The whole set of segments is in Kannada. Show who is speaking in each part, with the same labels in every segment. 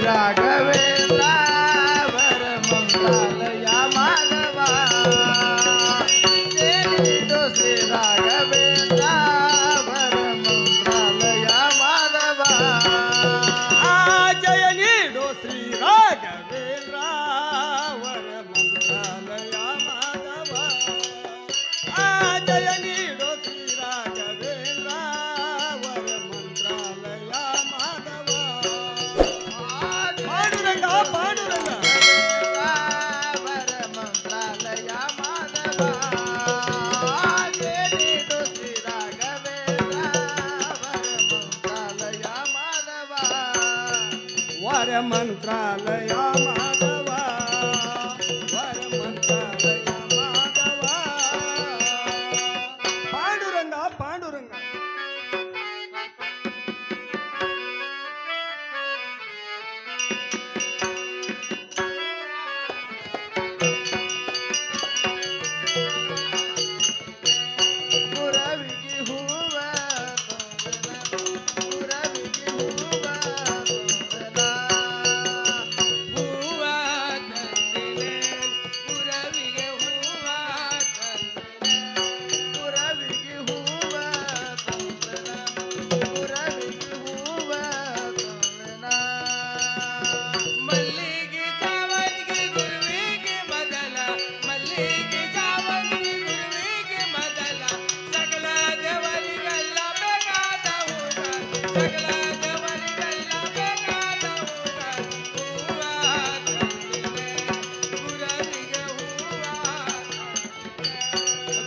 Speaker 1: ರಾಘವೇಂದ್ರ ವರ ಮಂತ್ರಾಲಯ ಮಾಧವ ನೀಡು ಶ್ರೀ ರಾಘವೇಂದ್ರ ವರ ಮಂತ್ರಾಲಯ ಮಾಧವ
Speaker 2: ಜಯ ನೀಡು ಶ್ರೀ ರಾಘವೇಂದ್ರ ವರ ಮಂತ್ರಾಲಯ ಮಾಧವ ಜಯ ನೀಡು ಶ್ರೀ ರಾಘವೇಂದ್ರ ವರ ಮಂತ್ರಾಲಯ ಮಾಧವ ಪಾಂಡುರಂಗ ಪಾಂಡುರಂಗ
Speaker 1: ವರ ಮಂತ್ರಾಲಯ ಮಾಧವ ನೀಡು ಶ್ರೀ ರಾಘವೇಂದ್ರ ವರ ಮಂತ್ರಾಲಯ ಮಾಧವ
Speaker 2: ವರ ಮಂತ್ರಾಲಯ ಮಾಧವ ಪಾಂಡುರಂಗ ಪಾಂಡುರಂಗ
Speaker 1: ಗುರವಿಗೆ ಹೂವ ಗುರವಿಗೆ ಹೂವ ಹೂವ ತಂದಿಲೆ ಗುರವಿಗೆ ಹೂವ ತಂದಿಲೆ ಗುರವಿಗೆ ಹೂವ ತಂದನ ಗುರವಿಗೆ ಹೂವ ತಂದನ ಮಲ್ಲಿಗೆ ಚಾವಂತಿಗೆ ಗುರುವಿಗೆ ಮೊದಲ ಮಲ್ಲಿಗೆ ಚಾವಂತಿಗೆ ಗುರುವಿಗೆ ಮೊದಲ ಸಕಲ ದೇವರಿಗೆಲ್ಲ ಬೇಕಾದ ಹೂವ ಸಕಲ ದೇವರಿಗೆಲ್ಲ ಬೇಕಾದ ಹೂವ ಹೂವ ತಂದಿದೆ ಗುರವಿಗೆ ಹೂವ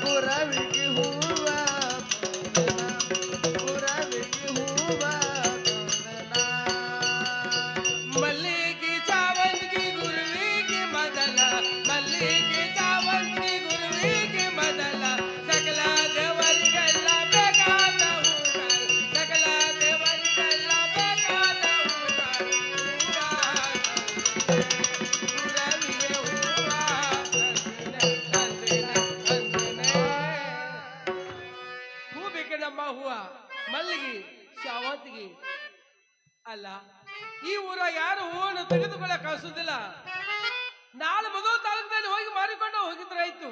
Speaker 1: ಗುರವಿಗೆ ಹೂವ ಗುರವಿಗೆ ಹೂವ ಮಲ್ಲಿಗೆ ಚಾವಂತಿಗೆ ಗುರುವಿಗೆ ಮೊದಲ ಮಲ್ಲಿಗೆ ಚಾವಂತಿಗೆ ಗುರುವಿಗೆ ಮೊದಲ ಸಕಲ ದೇವರಿಗೆಲ್ಲ ಬೇಕಾದ ಹೂವ ಸಕಲ ದೇವರಿಗೆಲ್ಲ ಬೇಕಾದ ಹೂವ ಗುರವಿಗೆ ಹೂವ ತಂದಿನೆ ಹೂ ಬೇಕೆ ನಮ್ಮ ಹೂವ ಮಲ್ಲಿಗೆ ಶಾವಂತಿಗೆ ಅಲ್ಲ ಈ ಊರ ಯಾರು ಹೂವನ್ನು ತೆಗೆದುಕೊಳ್ಳ ಕಳಿಸುವುದಿಲ್ಲ ನಾಳೆ ಮದುವೆ ತಾಲೂಕಿನಲ್ಲಿ ಹೋಗಿ ಮಾರಿಕೊಂಡು ಹೋಗಿದ್ರೆ ಆಯ್ತು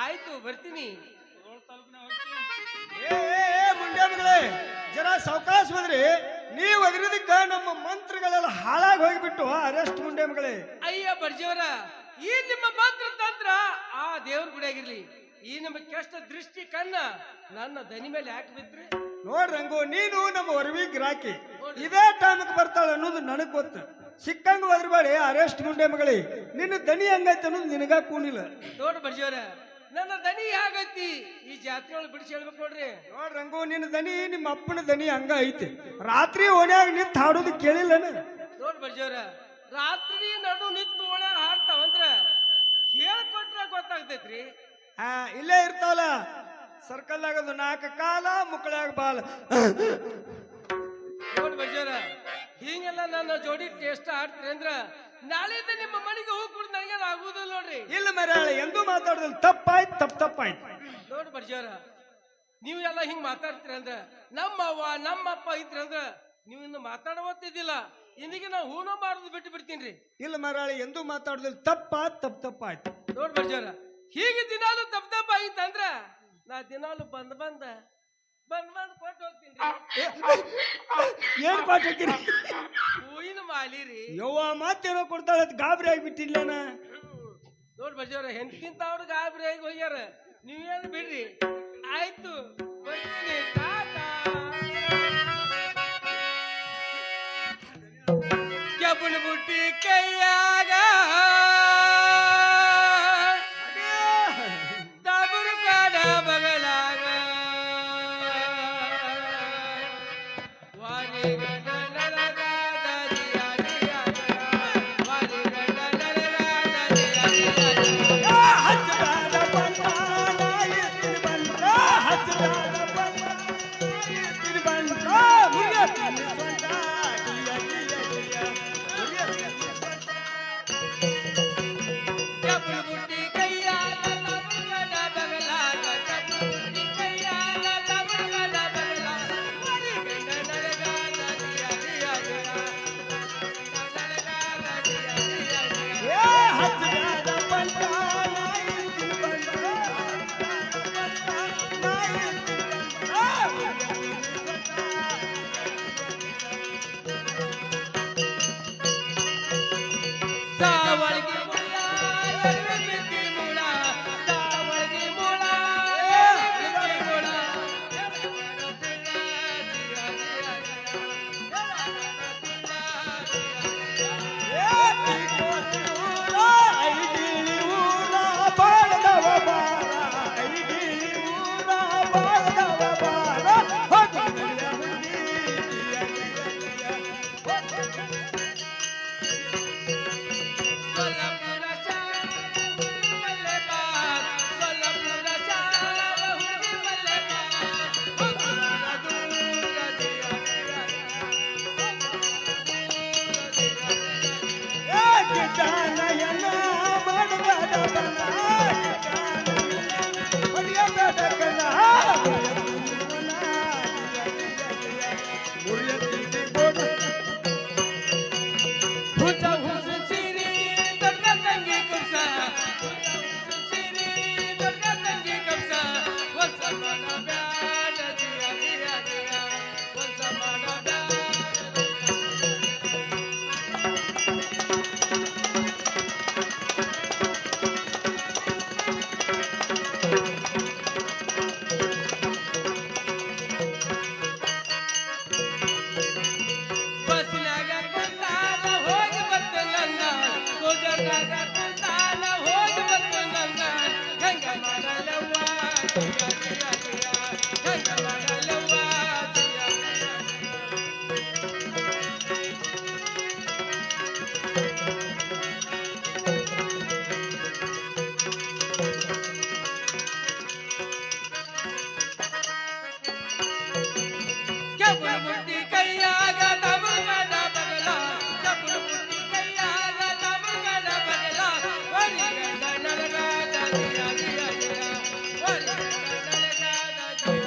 Speaker 1: ಆಯ್ತು ಬರ್ತೀನಿ
Speaker 2: ಮುಂಡೆ ಮಗಳೇ ಜರ ಸಾವಕಾಶ ಬಂದ್ರಿ ನೀವು ಅದ್ರದಕ್ಕ ನಮ್ಮ ಮಂತ್ರಿಗಳೆಲ್ಲ ಹಾಳಾಗಿ ಹೋಗಿಬಿಟ್ಟು ಅರೆಸ್ಟ್ ಮುಂಡೆ ಮಗಳೇ
Speaker 1: ಅಯ್ಯ ಬರ್ಜಿಯವರ ಈ ನಿಮ್ಮ ಮಾತ್ರ ತಂತ್ರ ಆ ದೇವ್ರ ಗುಡಿಯಾಗಿರ್ಲಿ ಈ ನಿಮ್ಮ ಕೆಷ್ಟ ದೃಷ್ಟಿ ಕಣ್ಣ ನನ್ನ ದನಿ ಮೇಲೆ ಯಾಕೆ ಬಿದ್ರಿ
Speaker 2: ನೋಡ್ರಂಗು ನೀನು ನಮ್ಮ ಹೊರವಿ ಗಿರಾಕಿ ಇದೇ ಟೈಮ್ಗೆ ಬರ್ತಾಳ ಅನ್ನೋದು ನನಗ್ ಗೊತ್ತು ಸಿಕ್ಕಂಗ ಒದರ್ಬೇಡಿ ಅರೆಸ್ಟ್ ಮುಂಡೆ ಮಗಳೇ ನಿನ್ನ ದನಿ ಹಂಗೈತೆ ಅನ್ನೋದು ನಿನಗ ಕೂನಿಲ್ಲ
Speaker 1: ನೋಡ್ ಬರ್ಜಿಯವರ ನನ್ನ ದನಿ ಆಗೈತಿ ಈ ಜಾತ್ರೆ ಒಳಗೆ ಬಿಡಿಸಿ ಹೇಳ್ಬೇಕು ನೋಡ್ರಿ
Speaker 2: ನೋಡ್ರಂಗು ನಿನ್ನ ದನಿ ನಿಮ್ಮ ಅಪ್ಪನ ದನಿ ಹಂಗ ಐತಿ ರಾತ್ರಿ ಓಣ್ಯಾಗ ನಿಂತು ಹಾಡೋದು ಕೇಳಿಲ್ಲನ
Speaker 1: ನೋಡ್ ಬರ್ಜಿಯವರ ರಾತ್ರಿ ನಡು ನಿಂತು ಒಳಗೆ ಹಾಡ್ತಾವಂದ್ರ ಹೇಳ್ಕೊಟ್ರ ಗೊತ್ತಾಗ್ತೈತ್ರಿ
Speaker 2: ಇಲ್ಲೇ ಇರ್ತಾವಲ್ಲ ಸರ್ಕಲ್ದಾಗ ಒಂದು 4 ಕಾಲ ಮುಕ್ಕಳಾಗ ಬಾಲ
Speaker 1: ನೋಡ್ ಬರ್ಜಿಯವರ ಹಿಂಗೆಲ್ಲ ನನ್ನ ಜೋಡಿ ಟೇಸ್ಟ್ ಆಡ್ತೀರಿ ಅಂದ್ರ ನಾಳೆಯಿಂದ ನಿಮ್ಮ ಮನೆಗೆ ಹೋಗಿ ಕುಡಿದು ನನಗೆಲ್ಲ ಆಗುದಿಲ್ಲ ನೋಡ್ರಿ
Speaker 2: ಇಲ್ಲ ಮರ್ಯಾಳ ಎಂದೂ ಮಾತಾಡೋದಿಲ್ಲ ತಪ್ಪಾಯ್ತು ತಪ್ಪಾಯ್ತು
Speaker 1: ನೋಡ್ ಬರ್ಜಿಯವರ ನೀವು ಎಲ್ಲ ಹಿಂಗ್ ಮಾತಾಡ್ತೀರಿ ಅಂದ್ರ ನಮ್ಮ ಅವ್ವ ನಮ್ಮ ಅಪ್ಪ ಇದ್ರಿ ಅಂದ್ರ ನೀವು ಇನ್ನು ಮಾತಾಡವತ್ತಿದ್ದಿಲ್ಲ ಇಂದಿಗೆ ನಾವು ಹೂನೋ ಮಾರೋದು ಬಿಟ್ಟು ಬಿಡ್ತೀನಿ
Speaker 2: ಇಲ್ಲ ಮರಾಳಿ ಎಂದೂ ಮಾತಾಡೋದಿಲ್ಲ ತಪ್ಪಾಯ್ತು
Speaker 1: ನೋಡ್ ಬರ್ಜಿಯವರ ಹೀಗೆ ದಿನಾಲು ತಪ್ಪ ಆಗಿತ್ತ ಅಂದ್ರ ನಾ ದಿನಾಲು ಬಂದ್ ಕೊಟ್ಟು ಹೋಗ್ತೀನಿ
Speaker 2: ಏನ್ ಪಾಠಕ್ಕಿರಿ
Speaker 1: ಹೂವಿನ ಮಾಲಿರಿ
Speaker 2: ಯವ್ವ ಮಾತೇನೋ ಕೊಡ್ತಾಳ ಗಾಬರಿ ಆಗಿಬಿಟ್ಟಿಲ್ಲನ
Speaker 1: ನೋಡ್ ಬರ್ಜಿಯವರ ಹೆಂಡ್ಕಿಂತ ಅವ್ರು ಗಾಬರಿ ಆಗಿ ಹೋಗ್ಯಾರ ನೀವೇನು ಬಿಡ್ರಿ ಆಯ್ತು ಬರ್ತೀನಿ ಟಾಟಾ ಕೆಬ್ಬಣ ಬುಟ್ಟಿ ಕೈಯಾಗ ತಬರು ಕಾಡ ಬಗಲಾಗ ವಾರಿ ಗಂಡ ನರಗಾದ ದಿಯಾ ದಿಯಾ ವಾರಿ ಗಂಡ ನರಗಾದ ದಿಯಾ ದಿಯಾ
Speaker 2: ಹಚ್ಚದಾದ ಬಂದಾನ ಎತ್ತಿನ ಬಂದ್ರ ಹಚ್ಚದಾದ ಬಂದಾನ ಎತ್ತಿನ ಬಂದ್ರ ಮುರಿಯ ತಿನ್ನ ಸ್ವಂತ ಡಿಯ ಡಿಯ ಡಿಯ ಮುರಿಯ ತಿನ್ನ ಸ್ವಂತ
Speaker 1: ಸಾವಳಿಗೆ ಮುಳ ಎಲ್ಲಿ ಬಿದ್ದಿ ಮುಳ ಸಾವಳಿಗೆ ಮುಳ ಎಲ್ಲಿ ಮುಳ ಸೊಲ್ಲಪುರ ಶಾಲೆ ಮಲ್ಲೆ ಬಾರ್ ಸೊಲ್ಲಪುರ ಶಾಲೆ ಹುಡುಗಿ ಮಲ್ಲೆ ಬಾರ್ ದೂರ ಹುಚ್ಚ ಹುಚ್ಚ ಸಿರಿ ದೊಡ್ಡ ತಂಗಿ ಕುಬ್ಸ ಹುಚ್ಚ ಹುಚ್ಚ ಸಿರಿ ದೊಡ್ಡ ತಂಗಿ ಕುಬ್ಸ ವರ್ಷ ಮಾಡ ಬ್ಯಾಡ ಜಿಯ ಜಿಯ ಜಿಯ ವರ್ಷ ಮಾಡ ಬ್ಯಾಡ ಬಸ್ನಾಗ ಕುಂತಾನ ಹೋಗಿ ಬರ್ತನಂದ ಗುಜರ್ನಾಗ ಕುಂತಾನ ಹೋಗಿ ಬರ್ತನಂದ ಗಂಗ ಮಾಡಲವ್ವ ಜಿಯ ಜಿಯ ಜಿಯ ಗಂಗ ಮಾಡಲವ್ವ ಜಿಯ ಜಿಯ ಕೆಬ್ಬುಳು ಬುಟ್ಟಿ ಕೈಯಾಗ ತಮಿಳ್ನಾಡ ಬಗಲ ಕೆಬ್ಬುಳು ಬುಟ್ಟಿ ಕೈಯಾಗ ತಮಿಳ್ನಾಡ ಬಗಲ ಒರಿ ಗಂಡ ನನಗಾದ ಜಿಯ ಜಿಯ ಜಿಯ ಒರಿ ಗಂಡ ನನಗಾದ ಜಿಯ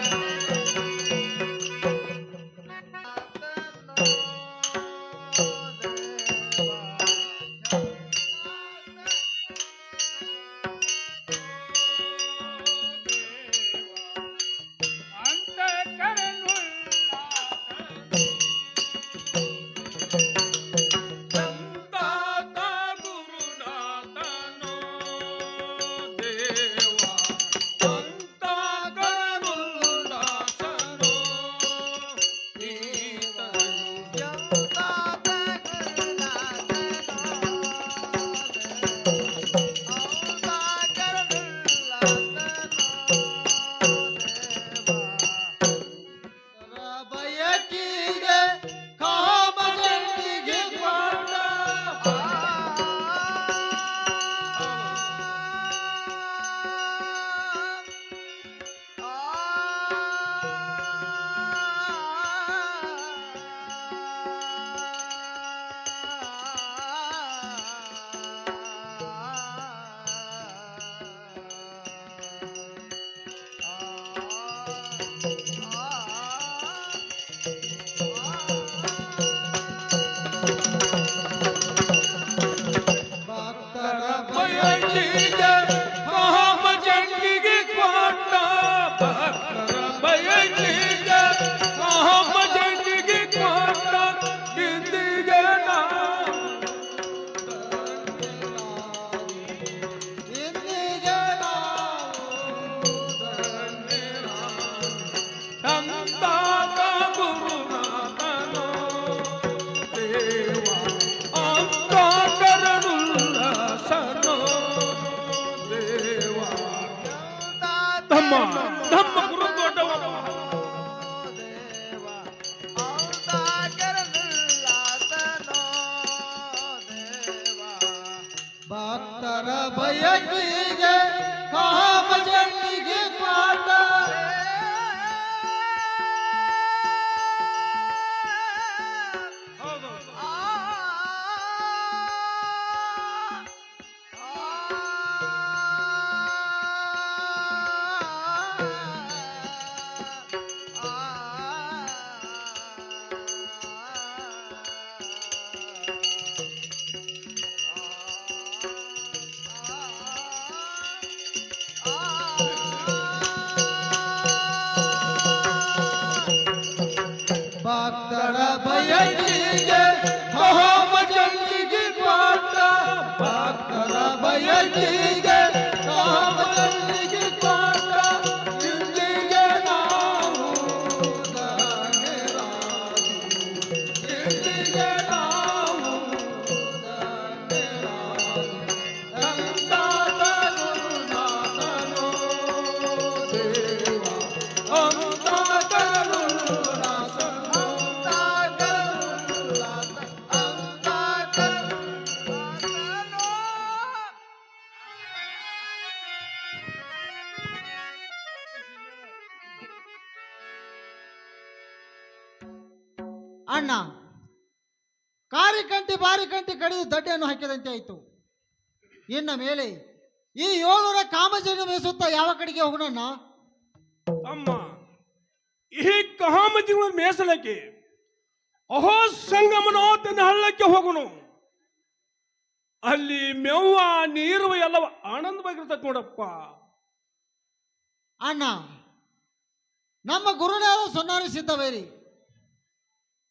Speaker 1: ಬಯಕಿಗೆ ಕಾಮಜಂಟಿಗೆ ಕೊಂಡ ಬಯಕಿಗೆ ಕಾಮಜಂಟಿಗೆ ಕೊಂಡ ಬಯಕಿಗೆ ಕಾಮಜಂಟಿಗೆ ಕೊಂಡ ಇಂದಿಗೆ ಸಂತಾತ ಗುರುನಾಥನೋ ದೇವ ಅಂತಾಕರನುಲ್ಲ ಸನೋ ದೇವ ಧಮ್ಮ ಧಮ್ಮ ಗುರು ದೊಡ್ಡವ ಭಕ್ತರ ಬಯಕಿಗೆ ಕಾಮಜಂಟಿಗೆ ಪಾಠ
Speaker 3: ಬೆಳಕಿಗೆ ಕಾಮದಲ್ಲಿ ಕೊಂಡ ಇಂದಿಗೆ ನಾವು ಧನ್ಯರಾದು. ಇಂದಿಗೆ ನಾವು ಧನ್ಯರಾದು. ಅಂತಾದ ಗುರುನಾಥನೋ ದೇವ, ಅಂತಾದ ಗುರುನಾಥನೋ, ಅಂತಾದ ಗುರುನಾಥ, ಅಂತಾದ ಗುರುನಾಥನೋ.
Speaker 4: ಅಣ್ಣ, ಕಾರಿಕಂಟಿ ಬಾರಿಕಂಟಿ ಕಡಿದು ದಡ್ಡೆಯನ್ನು ಹಾಕಿದಂತೆ ಆಯಿತು. ಇನ್ನ ಮೇಲೆ ಈ 700 ಕಾಮಜನ ಮೇಸುತ್ತಾ ಯಾವ ಕಡೆಗೆ ಹೋಗೋಣ?
Speaker 5: ಅಮ್ಮ, ಈ ಕಾಮಜಿಗಳ ಮೇಸಲಕ್ಕೆ ಅಹೋ ಸಂಗಮನಾಥನ ಹಳ್ಳಕ್ಕೆ ಹೋಗುನು. ಅಲ್ಲಿ ಮೆವ್ವ ನೀರು ಎಲ್ಲವ ಆನಂದವಾಗಿರ್ತದೆ ನೋಡಪ್ಪ.
Speaker 4: ಅಣ್ಣ, ನಮ್ಮ ಗುರುನಾಥ ಸೊನ್ನಾರಿ ಸಿದ್ಧವೇರಿ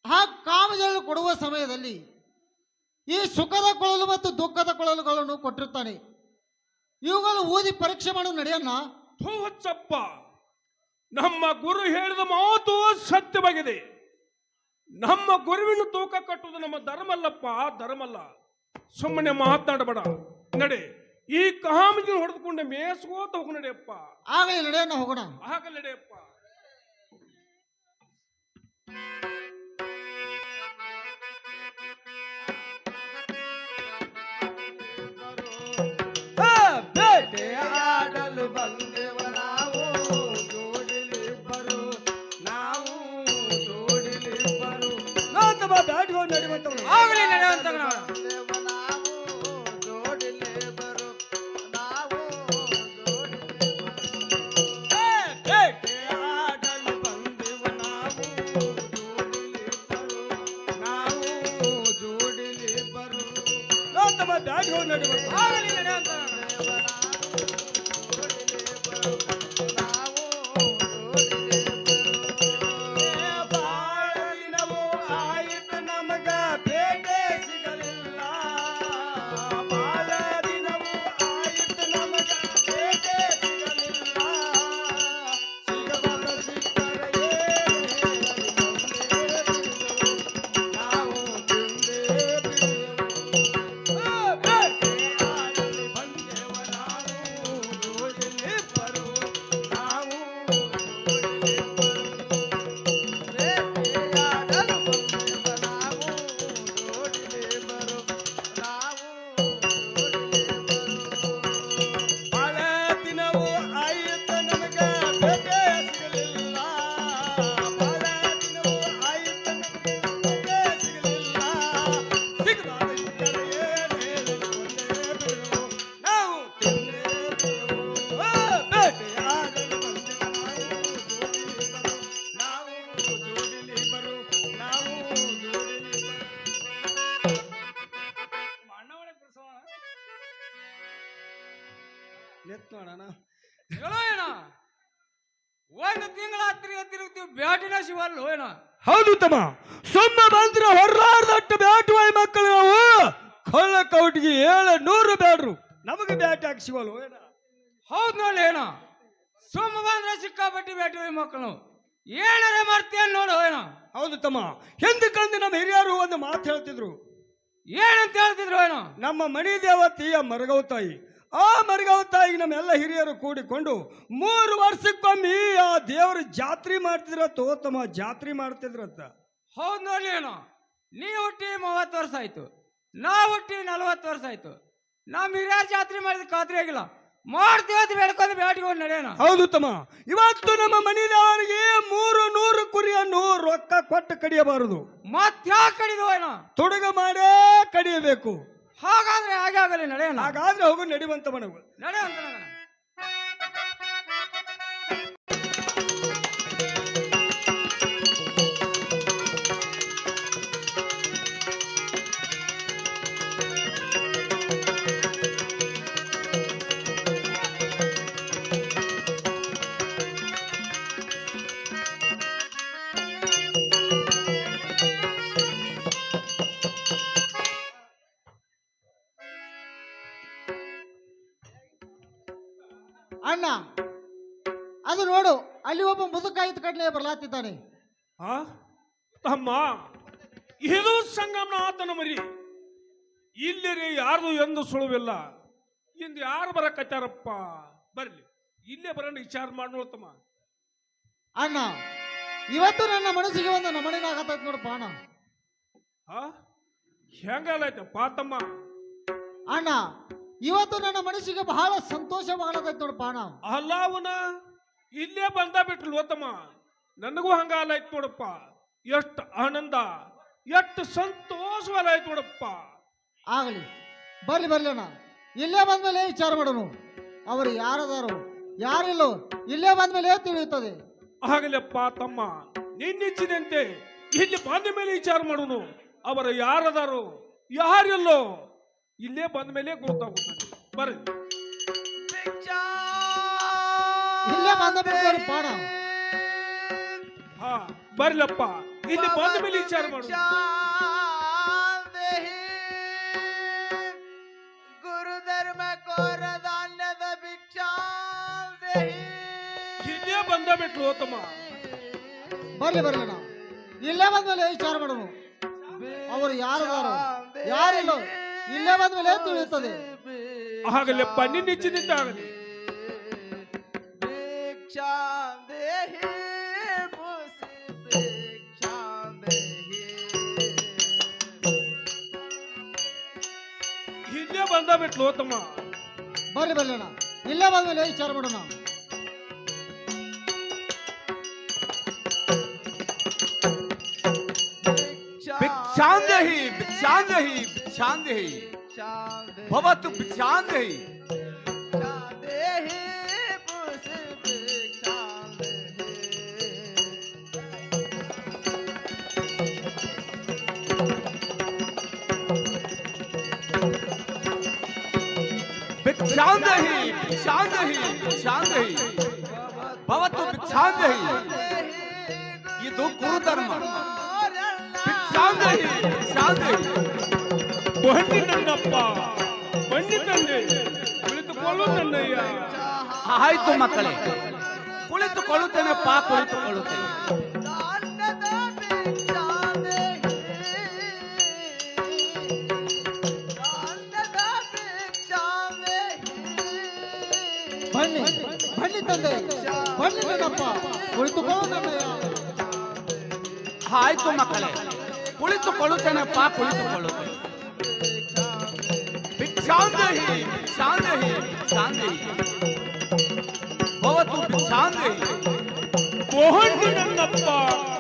Speaker 4: ಆ ಕಾಮಜಗಳು ಕೊಡುವ ಸಮಯದಲ್ಲಿ ಈ ಸುಖದ ಕೊಳಲು ಮತ್ತು ದುಃಖದ ಕೊಳಲುಗಳನ್ನು ಕೊಟ್ಟಿರ್ತಾನೆ. ಇವುಗಳು ಓದಿ ಪರೀಕ್ಷೆ ಮಾಡೋ ನಡೆಯನ್ನ.
Speaker 5: ಹುಚ್ಚಪ್ಪ, ನಮ್ಮ ಗುರು ಹೇಳಿದ ಮಾತು ಸತ್ಯವಾಗಿದೆ. ನಮ್ಮ ಗುರುವಿನ ತೂಕ ಕಟ್ಟುವುದು ನಮ್ಮ ಧರ್ಮಲ್ಲಪ್ಪ, ಧರ್ಮಲ್ಲ. ಸುಮ್ಮನೆ ಮಾತನಾಡಬೇಡ. ನಡೆ, ಈ ಕಾಮಜಿನ ಹೊಡೆದುಕೊಂಡೆ ಮೇಸ್ಕೋತ ಹೋಗು. ನಡೆಯಪ್ಪ,
Speaker 4: ಆಗಲೇ ನಡೆಯನ್ನ ಹೋಗೋಣ.
Speaker 5: ಆಗಲ್ಲ ನಡೆಯಪ್ಪ.
Speaker 2: ಬೇಟೆಯಾಡಲು ಬಂದೆವ ನಾವು ಜೋಡಿಲಿಬ್ಬರು, ನಾವು ಜೋಡಿಲಿಬ್ಬರು. ನಾತಮ್ಮ ಬ್ಯಾಟ್ಗೋ ನಡಿವಂತವನು.
Speaker 1: ಆಗಲಿ ನಡೆಯುವಂತ
Speaker 3: ನಾವು ಜೋಡಿಲಿಬ್ಬರು, ನಾವು
Speaker 2: ಬೇಟೆಯಾಡಲು ಬಂದೆವ ನಾವು ಜೋಡಿಲಿಬ್ಬರು, ನಾವು ಜೋಡಿಲಿಬ್ಬರು. ನಾತಮ್ಮ ಬ್ಯಾಟ್ಗೋ ನಡಿವಂತ.
Speaker 1: ಆಗಲಿ ನಡೆಯುವಂತ
Speaker 2: ಬಾಳ ದಿನವೂ ಆಯಿತು ನಮಗ ಬೇಟೆ ಸಿಗಲಿಲ್ಲ. ಬಾಳ ದಿನವೂ ಆಯಿತು ನಮಗ ಬೇಟೆ ಸಿಗಲಿಲ್ಲ. ಸಿಗಬಲ್ಲ ಸಿಕ್ಕರೆ ನಾವು ತಿಂದೇ ಬಿಡುವೆವು. ಬೇಟೆಯಾಡಲು ಬಂದೆವ ನಾವು ಜೋಡಿಲಿಬ್ಬರು, ನಾವು ಜೋಡಿಲಿಬ್ಬರು.
Speaker 3: ಬೇಟೆಯಾಡಲು ಬಂದೆವ ನಾವು ಜೋಡಿಲಿಬ್ಬರು, ನಾವು ಜೋಡಿಲಿಬ್ಬರು.
Speaker 2: ಬಾಳ ದಿನವೂ ಆಯಿತು ನಮಗ ಬೇಟೆ ಸಿಗಲಿಲ್ಲ. ಬಾಳ ದಿನವೂ ಆಯಿತು ನಮಗ ಬೇಟೆ ಸಿಗಲಿಲ್ಲ. ಸಿಗಬಾರ ಇದ್ದರೆ ಏನ್ ಹೇಳಿಕೊಂಡೇ ಬಿಡುವು, ನಾವು ತಿಂದೇ ಬಿಡುವು. ಬೇಟೆಯಾಡಲು ಬಂದೆವ ನಾವು ಜೋಡಿಲಿಬ್ಬರು, ನಾವು ಜೋಡಿಲಿಬ್ಬರು. ನೆತ್ ನೋಡೋಣ.
Speaker 1: ಹೇಳೋ ಏನ, ಒಂದು ತಿಂಗಳ ತಿರುಗ್ತೀವಿ ಬ್ಯಾಟಿನ ಶಿವಲ್ಲ ಏನ.
Speaker 2: ಹೌದು ತಮ್ಮ, ಸುಮ್ಮ ಬಂದ್ರ ಹೊರ್ಲಾರ್ದಟ್ಟು ಬ್ಯಾಟುವ ಮಕ್ಕಳು ನಾವು. ಕೊಳ್ಳ ಕೌಟಿಗೆ 700 ಬ್ಯಾಡ್ರು, ನಮಗೆ ಬ್ಯಾಟ್ ಹಾಕ್ಸಿವಲ್ವ ಏನ.
Speaker 1: ಹೌದ್ ನೋಡಿ ಏನ, ಸುಮ್ಮ ಬಂದ್ರೆ ಸಿಕ್ಕಾಪಟ್ಟಿ ಬ್ಯಾಟಿ ಮಕ್ಕಳು ಏನಾರೇ ಮಾಡ್ತೀಯನ್ ನೋಡು ಏನ.
Speaker 2: ಹೌದು ತಮ್ಮ, ಹಿಂದಕ್ಕಂದು ನಮ್ಮ ಹಿರಿಯರು ಒಂದು ಮಾತು ಹೇಳ್ತಿದ್ರು.
Speaker 1: ಏನಂತ ಹೇಳ್ತಿದ್ರು ಏನೋ.
Speaker 2: ನಮ್ಮ ಮಣಿ ದೇವತೆಯ ಮರಗವ ತಾಯಿ, ಆ ಮರಗವ ತಾಯಿಗೆ ನಮ್ಮೆಲ್ಲ ಹಿರಿಯರು ಕೂಡಿಕೊಂಡು 3 ವರ್ಷಕ್ಕೊಮ್ಮೆ ಆ ದೇವರ ಜಾತ್ರೆ ಮಾಡ್ತಿದ್ರತ್ತ. ತಮ್ಮ ಜಾತ್ರೆ ಮಾಡ್ತಿದ್ರತ್ತ.
Speaker 1: ಹೌದ್ ನೋಡ್ಲಿ ಏನೋ, ನೀ ಹುಟ್ಟಿ 30 ವರ್ಷ ಆಯ್ತು, ನಾ ಹುಟ್ಟಿ 40 ವರ್ಷ ಆಯ್ತು. ನಮ್ಮ ಹಿರಿಯರ ಜಾತ್ರೆ ಮಾಡಿದ ಖಾತ್ರಿ ಆಗಿಲ್ಲ. ಮಾಡ್ತೀವತ್ತು ಬೆಳ್ಕೊಂಡು ಬ್ಯಾಟಿಕೊಂಡು ನಡೆಯೋಣ.
Speaker 2: ಹೌದು ತಮ್ಮ, ಇವತ್ತು ನಮ್ಮ ಮಣಿ ದೇವರಿಗೆ 300 ಕುರಿಯನ್ನು ರೊಕ್ಕ ಕೊಟ್ಟು ಕಡಿಯಬಾರದು.
Speaker 1: ಮತ್ತ್ಯಾಕೆ ಕಡಿದು ಏನೋ,
Speaker 2: ತೊಡಗ ಮಾಡೇ ಕಡಿಯಬೇಕು.
Speaker 1: ಹಾಗಾದ್ರೆ ಹಾಗೆ ಆಗಲಿ ನಡೆಯೋಣ.
Speaker 2: ಹಾಗಾದ್ರೆ ಹೋಗು, ನಡಿವಂತ ಮನವು
Speaker 1: ನಡೆಯುವಂತ ನಗನ.
Speaker 4: ಅಣ್ಣ ಅದು ನೋಡು, ಅಲ್ಲಿ ಒಬ್ಬ ಮುದುಕಾಯಿತ ಕಡ್ಲೆ ಬರ್ಲಾತಿದ್ದಾನೆ.
Speaker 5: ಆ ತಮ್ಮ, ಇದು ಸಂಗಮನಾಥನ ಮರಿ. ಇಲ್ಲಿ ಯಾರ್ದು ಎಂದು ಸುಳುವಿಲ್ಲ. ಇಂದು ಯಾರು ಬರಕತ್ತಾರಪ್ಪ? ಬರ್ಲಿ, ಇಲ್ಲೇ ಬರೋಣ, ವಿಚಾರ ಮಾಡಿ ನೋಡ್ತಮ್ಮ.
Speaker 4: ಅಣ್ಣ ಇವತ್ತು ನನ್ನ ಮನಸ್ಸಿಗೆ ಒಂದು ನಮಣಿನಾಗತ್ತೈತಿ ನೋಡಪ್ಪ ಅಣ್ಣ.
Speaker 5: ಆ ಹೆಂಗಾಲೈತಪ್ಪ ತಮ್ಮ?
Speaker 4: ಅಣ್ಣ ಇವತ್ತು ನನ್ನ ಮನಸ್ಸಿಗೆ ಬಹಳ ಸಂತೋಷ ಮಾಡತೈತಿ ನೋಡಪ್ಪ ಅಣ್ಣ.
Speaker 5: ಅಲ್ಲ ಅವನ ಇಲ್ಲೇ ಬಂದ ಬಿಟ್ಲು ತಮ್ಮ. ನನಗೂ ಹಂಗಾಲೈತ್ ನೋಡಪ್ಪ. ಎಷ್ಟು ಆನಂದ, ಎಷ್ಟು ಸಂತೋಷವಾಲಾಯ್ತು ನೋಡಪ್ಪ.
Speaker 4: ಆಗಲಿ, ಬರ್ಲಿ ಬರ್ಲಿ ಅಣ್ಣ. ಇಲ್ಲೇ ಬಂದ್ಮೇಲೆ ವಿಚಾರ ಮಾಡೋನು. ಅವರು ಯಾರದಾರು ಯಾರಿಲ್ಲೋ ಇಲ್ಲೇ ಬಂದ್ಮೇಲೆ ತಿಳಿಯುತ್ತದೆ.
Speaker 5: ಆಗಲಪ್ಪ ತಮ್ಮ, ನಿನ್ನಿಚ್ಚಿದಂತೆ ಇಲ್ಲಿ ಬಂದ ಮೇಲೆ ವಿಚಾರ ಮಾಡೋನು. ಅವರು ಯಾರದಾರು ಯಾರಿಲ್ಲೋ ಇಲ್ಲೇ ಬಂದ ಮೇಲೆ ಗೊತ್ತಾಗುತ್ತದೆ. ಬರ್ರಿ,
Speaker 4: ಇಲ್ಲೇ ಬಂದ ಬಿಟ್ಟು ಪಾಣ.
Speaker 5: ಹಾ ಬರ್ಲಪ್ಪ, ಇಲ್ಲಿ ಬಂದ ಮೇಲೆ ವಿಚಾರ ಮಾಡೋಣ.
Speaker 3: ಗುರುಧರ್ಮ ಕೋರ ಧಾನ್ಯದ ಭಿಕ್ಷಾ
Speaker 5: ಇಲ್ಲೇ ಬಂದ ಬಿಟ್ಲು ತಮ್ಮ.
Speaker 4: ಬರ್ಲಿ ಬರ್ಲಿ ಅಣ್ಣ, ಇಲ್ಲೇ ಬಂದ್ಮೇಲೆ ವಿಚಾರ ಮಾಡೋನು. ಅವರು ಯಾರದಾರು ಯಾರಿಲ್ಲೋ ಇಲ್ಲೇ ಬಂದ್ಮೇಲೆ ತಿಳಿಯುತ್ತದೆ.
Speaker 5: ಆಗಲಪ್ಪ, ನಿನ್ನಿಚ್ಚಿನಿಂದ ಆಗಲಿ.
Speaker 3: ಭಿಕ್ಷಾ ದೇಹಿ ಭಿಕ್ಷಾ ದೇಹಿ.
Speaker 5: ಇಲ್ಲೇ ಬಂದ ಬಿಟ್ಲು ತಮ್ಮ.
Speaker 4: ಬರ್ಲಿ ಬರ್ಲಿ ಅಣ್ಣ, ಇಲ್ಲೇ ಬಂದ್ಮೇಲೆ ವಿಚಾರ ಮಾಡೋಣ.
Speaker 6: ಭಿಕ್ಷಾಂದೇಹಿ ಭಿಕ್ಷಾಂದೇಹಿ ಭಿಕ್ಷಾಂದೇಹಿ ಭವತು ಭಿಕ್ಷಾಂದೇಹಿ. ಭಿಕ್ಷಾಂದೇಹಿ ಭಿಕ್ಷಾಂದೇಹಿ ಭಿಕ್ಷಾಂದೇಹಿ ಭವತು ಭಿಕ್ಷಾಂದೇಹಿ. ಇದು ಗುರುಧರ್ಮ. ಭಿಕ್ಷಾಂದೇಹಿ ಭಿಕ್ಷಾಂದೇಹಿ.
Speaker 5: ಬನ್ನಿ ನನ್ನಪ್ಪ, ಬನ್ನಿ ತಂದೆ, ಕುಳಿತುಕೊಳ್ಳು ತನ್ನಯ್ಯ.
Speaker 6: ಆಯ್ತು ಮಕ್ಕಳೇ, ಕುಳಿತುಕೊಳ್ಳುತ್ತೇನೆಪ್ಪ, ಕುಳಿತುಕೊಳ್ಳುತ್ತೇನೆ.
Speaker 4: ಬನ್ನಿ ಬನ್ನಿ ತಂದೆ, ಬನ್ನಿ ನನ್ನಪ್ಪ, ಕುಳಿತುಕೊಳ್ಳೋದನ್ನಯ್ಯ.
Speaker 6: ಆಯ್ತು ಮಕ್ಕಳೇ, ಕುಳಿತುಕೊಳ್ಳುತ್ತೇನೆಪ್ಪ, ಕುಳಿತುಕೊಳ್ಳುತ್ತೇನೆ. ಭಿಕ್ಷಾಂದೇಹಿ ಭಿಕ್ಷಾಂದೇಹಿ ಭಿಕ್ಷಾಂದೇಹಿ ಭವತು ಭಿಕ್ಷಾಂದೇಹಿ.
Speaker 5: ಬನ್ನಿ ನನ್ನಪ್ಪ,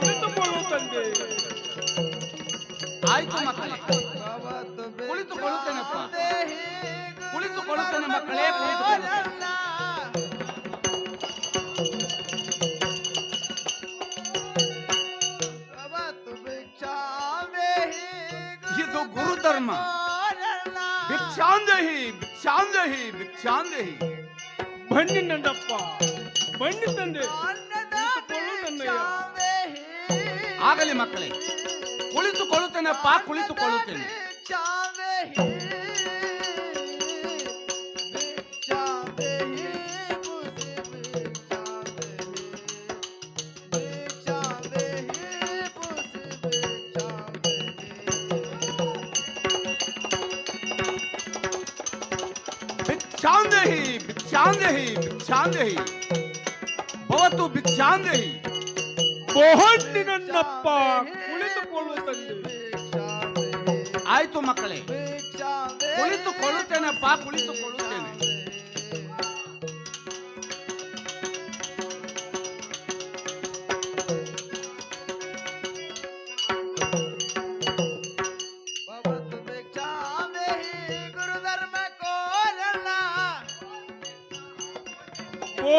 Speaker 5: ಕುಳಿತುಕೊಳ್ಳು ತಂದೆ.
Speaker 6: ಆಯ್ತು ಮಕ್ಕಳೇ, ಕುಳಿತುಕೊಳ್ಳುತ್ತೇನೆಪ್ಪ, ಕುಳಿತುಕೊಳ್ಳುತ್ತೇನೆ ಮಕ್ಕಳೇ, ಕುಳಿತುಕೊಳ್ಳುತ್ತೇನೆ. ಇದು ಗುರುಧರ್ಮ. ಭಿಕ್ಷಾಂದೇಹಿ ಭಿಕ್ಷಾಂದೇಹಿ ಭಿಕ್ಷಾಂದೇಹಿ.
Speaker 5: ಬನ್ನಿ ನನ್ನಪ್ಪ, ಬನ್ನಿ ತಂದೆ, ಕುಳಿತುಕೊಳ್ಳು ತನ್ನಯ್ಯ.
Speaker 6: ಆಗಲಿ ಮಕ್ಕಳೇ, ಕುಳಿತುಕೊಳ್ಳುತ್ತೇನೆಪ್ಪ, ಕುಳಿತುಕೊಳ್ಳುತ್ತೇನೆ. ಭಿಕ್ಷಾಂದೇಹಿ ಭಿಕ್ಷಾಂದೇಹಿ ಭಿಕ್ಷಾಂದೇಹಿ ಭವತು ಭಿಕ್ಷಾಂದೇಹಿ.
Speaker 5: ಬನ್ನಿ ನನ್ನಪ್ಪ, ಕುಳಿತುಕೊಳ್ಳು ತಂದೆ.
Speaker 6: ಆಯ್ತು ಮಕ್ಕಳೇ, ಕುಳಿತುಕೊಳ್ಳುತ್ತೇನೆಪ್ಪ, ಕುಳಿತುಕೊಳ್ಳುತ್ತೇನೆ.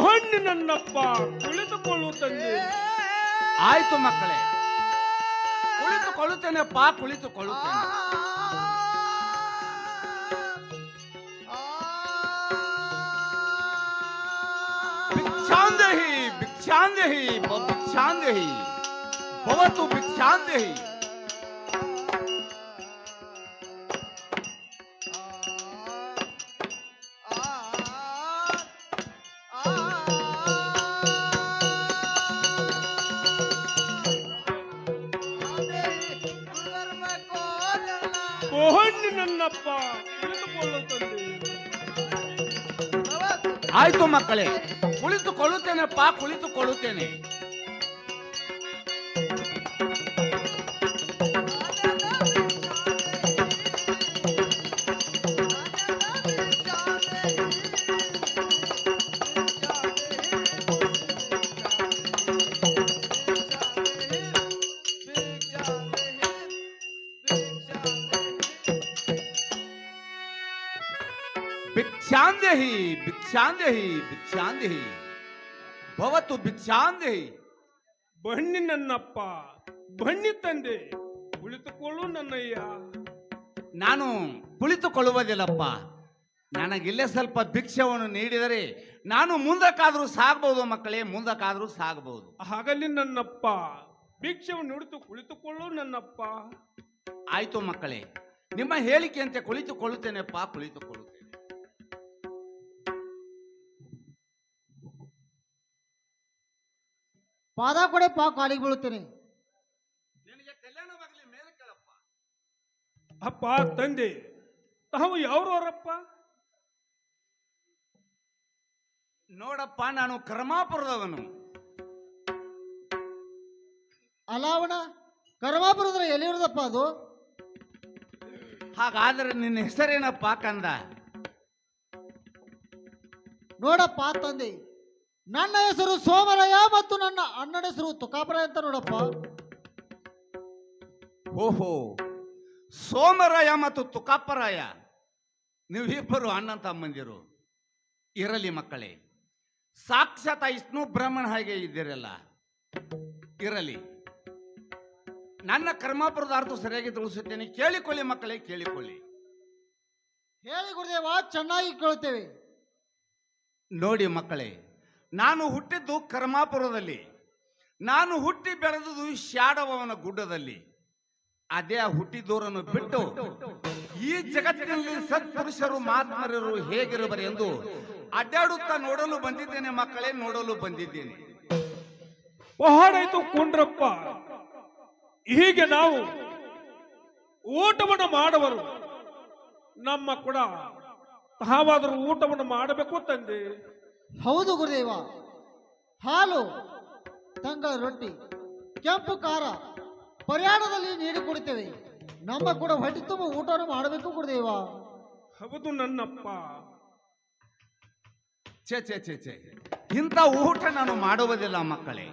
Speaker 5: ಬನ್ನಿ ನನ್ನಪ್ಪ, ಕುಳಿತುಕೊಳ್ಳು ತಂದೆ.
Speaker 6: ಆಯ್ತು ಮಕ್ಕಳೇ, ಕುಳಿತುಕೊಳ್ಳುತ್ತೇನೆಪ್ಪ, ಕುಳಿತುಕೊಳ್ಳುತ್ತೇನೆ. ಭಿಕ್ಷಾಂದೇಹಿ ಭಿಕ್ಷಾಂದೇಹಿ ಭಿಕ್ಷಾಂದೇಹಿ ಭವತು ಭಿಕ್ಷಾಂದೇಹಿ.
Speaker 5: ಬಹಣ್ಣಿ ನನ್ನಪ್ಪ ಕುಳಿತುಕೊಳ್ಳು ತಂದೆ.
Speaker 6: ಆಯ್ತು ಮಕ್ಕಳೇ, ಕುಳಿತುಕೊಳ್ಳುತ್ತೇನೆಪ್ಪ, ಕುಳಿತುಕೊಳ್ಳುತ್ತೇನೆ. ಭಿಕ್ಷಾಂದೇಹಿ ಭಿಕ್ಷಾಂದೇಹಿ ಭಿಕ್ಷಾಂದೇಹಿ ಭವತು ಭಿಕ್ಷಾಂದೇಹಿ.
Speaker 5: ಬಹಣ್ಣಿ ನನ್ನಪ್ಪ ಬಹಣ್ಣಿ ತಂದೆ ಕುಳಿತುಕೊಳ್ಳು ನನ್ನಯ್ಯ.
Speaker 6: ನಾನು ಕುಳಿತುಕೊಳ್ಳುವುದಿಲ್ಲಪ್ಪ. ನನಗಿಲ್ಲೇ ಸ್ವಲ್ಪ ಭಿಕ್ಷವನ್ನು ನೀಡಿದರೆ ನಾನು ಮುಂದಕ್ಕಾದರೂ ಸಾಗಬಹುದು ಮಕ್ಕಳೇ, ಮುಂದಕ್ಕಾದರೂ ಸಾಗಬಹುದು.
Speaker 5: ಹಾಗಲ್ಲಿ ನನ್ನಪ್ಪ ಭಿಕ್ಷವನ್ನು ನುಡಿತು ಕುಳಿತುಕೊಳ್ಳು ನನ್ನಪ್ಪ.
Speaker 6: ಆಯ್ತು ಮಕ್ಕಳೇ, ನಿಮ್ಮ ಹೇಳಿಕೆಯಂತೆ ಕುಳಿತುಕೊಳ್ಳುತ್ತೇನೆಪ್ಪ, ಕುಳಿತುಕೊಳ್ಳುತ್ತೇನೆ.
Speaker 4: ಪಾದ ಕೊಡೆಪ್ಪ, ಕಾಲಿಗೆ ಬೀಳುತ್ತೇನೆ.
Speaker 6: ನಿನಗೆ ಕಲ್ಯಾಣವಾಗಲಿ, ಮೇಲೆ ಕೇಳಪ್ಪ.
Speaker 5: ಅಪ್ಪ ತಂದೆ ತಾವು ಯಾವ್ರವರಪ್ಪ?
Speaker 6: ನೋಡಪ್ಪ, ನಾನು ಕರ್ಮಾಪುರದವನು.
Speaker 4: ಅಲಾವಣ ಕರ್ಮಾಪುರದ್ರ ಎಲ್ಲಿರೋದಪ್ಪ ಅದು?
Speaker 6: ಹಾಗಾದ್ರೆ ನಿನ್ನ ಹೆಸರೇನಪ್ಪ ಕಂದ?
Speaker 4: ನೋಡಪ್ಪ ತಂದೆ, ನನ್ನ ಹೆಸರು ಸೋಮರಾಯ ಮತ್ತು ನನ್ನ ಅಣ್ಣನ ಹೆಸರು ತುಕಾಪುರ ಅಂತ ನೋಡಪ್ಪ.
Speaker 6: ಓಹೋ, ಸೋಮರಾಯ ಮತ್ತು ತುಕಾಪರಾಯ, ನೀವಿಬ್ಬರು ಅಣ್ಣ ತಮ್ಮಂದಿರು. ಇರಲಿ ಮಕ್ಕಳೇ, ಸಾಕ್ಷಾತ್ ವಿಷ್ಣು ಬ್ರಾಹ್ಮಣ ಹಾಗೆ ಇದ್ದೀರಲ್ಲ, ಇರಲಿ. ನನ್ನ ಕರ್ಮಾಪುರದ ಅರ್ಥ ಸರಿಯಾಗಿ ತಿಳಿಸುತ್ತೇನೆ, ಕೇಳಿಕೊಳ್ಳಿ ಮಕ್ಕಳೇ, ಕೇಳಿಕೊಳ್ಳಿ.
Speaker 4: ಹೇಳಿ ಗುರುದೇವ, ಚೆನ್ನಾಗಿ ಕೇಳುತ್ತೇವೆ.
Speaker 6: ನೋಡಿ ಮಕ್ಕಳೇ, ನಾನು ಹುಟ್ಟಿದ್ದು ಕರ್ಮಾಪುರದಲ್ಲಿ. ನಾನು ಹುಟ್ಟಿ ಬೆಳೆದುದು ಶಾಡವನ ಗುಡ್ಡದಲ್ಲಿ. ಅದೇ ಹುಟ್ಟಿದೂರನ್ನು ಬಿಟ್ಟು ಈ ಜಗತ್ತಿನಲ್ಲಿ ಸತ್ಪುರುಷರು ಮಹಾತ್ಮರರು ಹೇಗಿರುವರು ಎಂದು ಅಡ್ಡಾಡುತ್ತಾ ನೋಡಲು ಬಂದಿದ್ದೇನೆ ಮಕ್ಕಳೇ, ನೋಡಲು ಬಂದಿದ್ದೇನೆ.
Speaker 5: ಪಹಾಡಾಯ್ತು ಕೊಂಡ್ರಪ್ಪ. ಹೀಗೆ ನಾವು ಊಟವನ್ನು ಮಾಡುವರು. ನಮ್ಮ ಕೂಡ ತಾವಾದರೂ ಊಟವನ್ನು ಮಾಡಬೇಕು ತಂದೆ.
Speaker 4: ಹೌದು ಗುರುದೇವ, ಹಾಲು, ತಂಗಳ ರೊಟ್ಟಿ, ಕೆಂಪು ಖಾರ ಪ್ರಯಾಣದಲ್ಲಿ ನೀಡಿಕೊಡುತ್ತೇವೆ. ನಮ್ಮ ಕೂಡ ಹೊಟ್ಟೆ ತುಂಬ ಊಟವನ್ನು ಮಾಡಬೇಕು ಗುರುದೇವ.
Speaker 5: ಹೌದು ನನ್ನಪ್ಪ.
Speaker 6: ಛೇ ಛೇ ಛೇ ಛೇ, ಇಂಥ ಊಟ ನಾನು ಮಾಡುವುದಿಲ್ಲ ಮಕ್ಕಳೇ.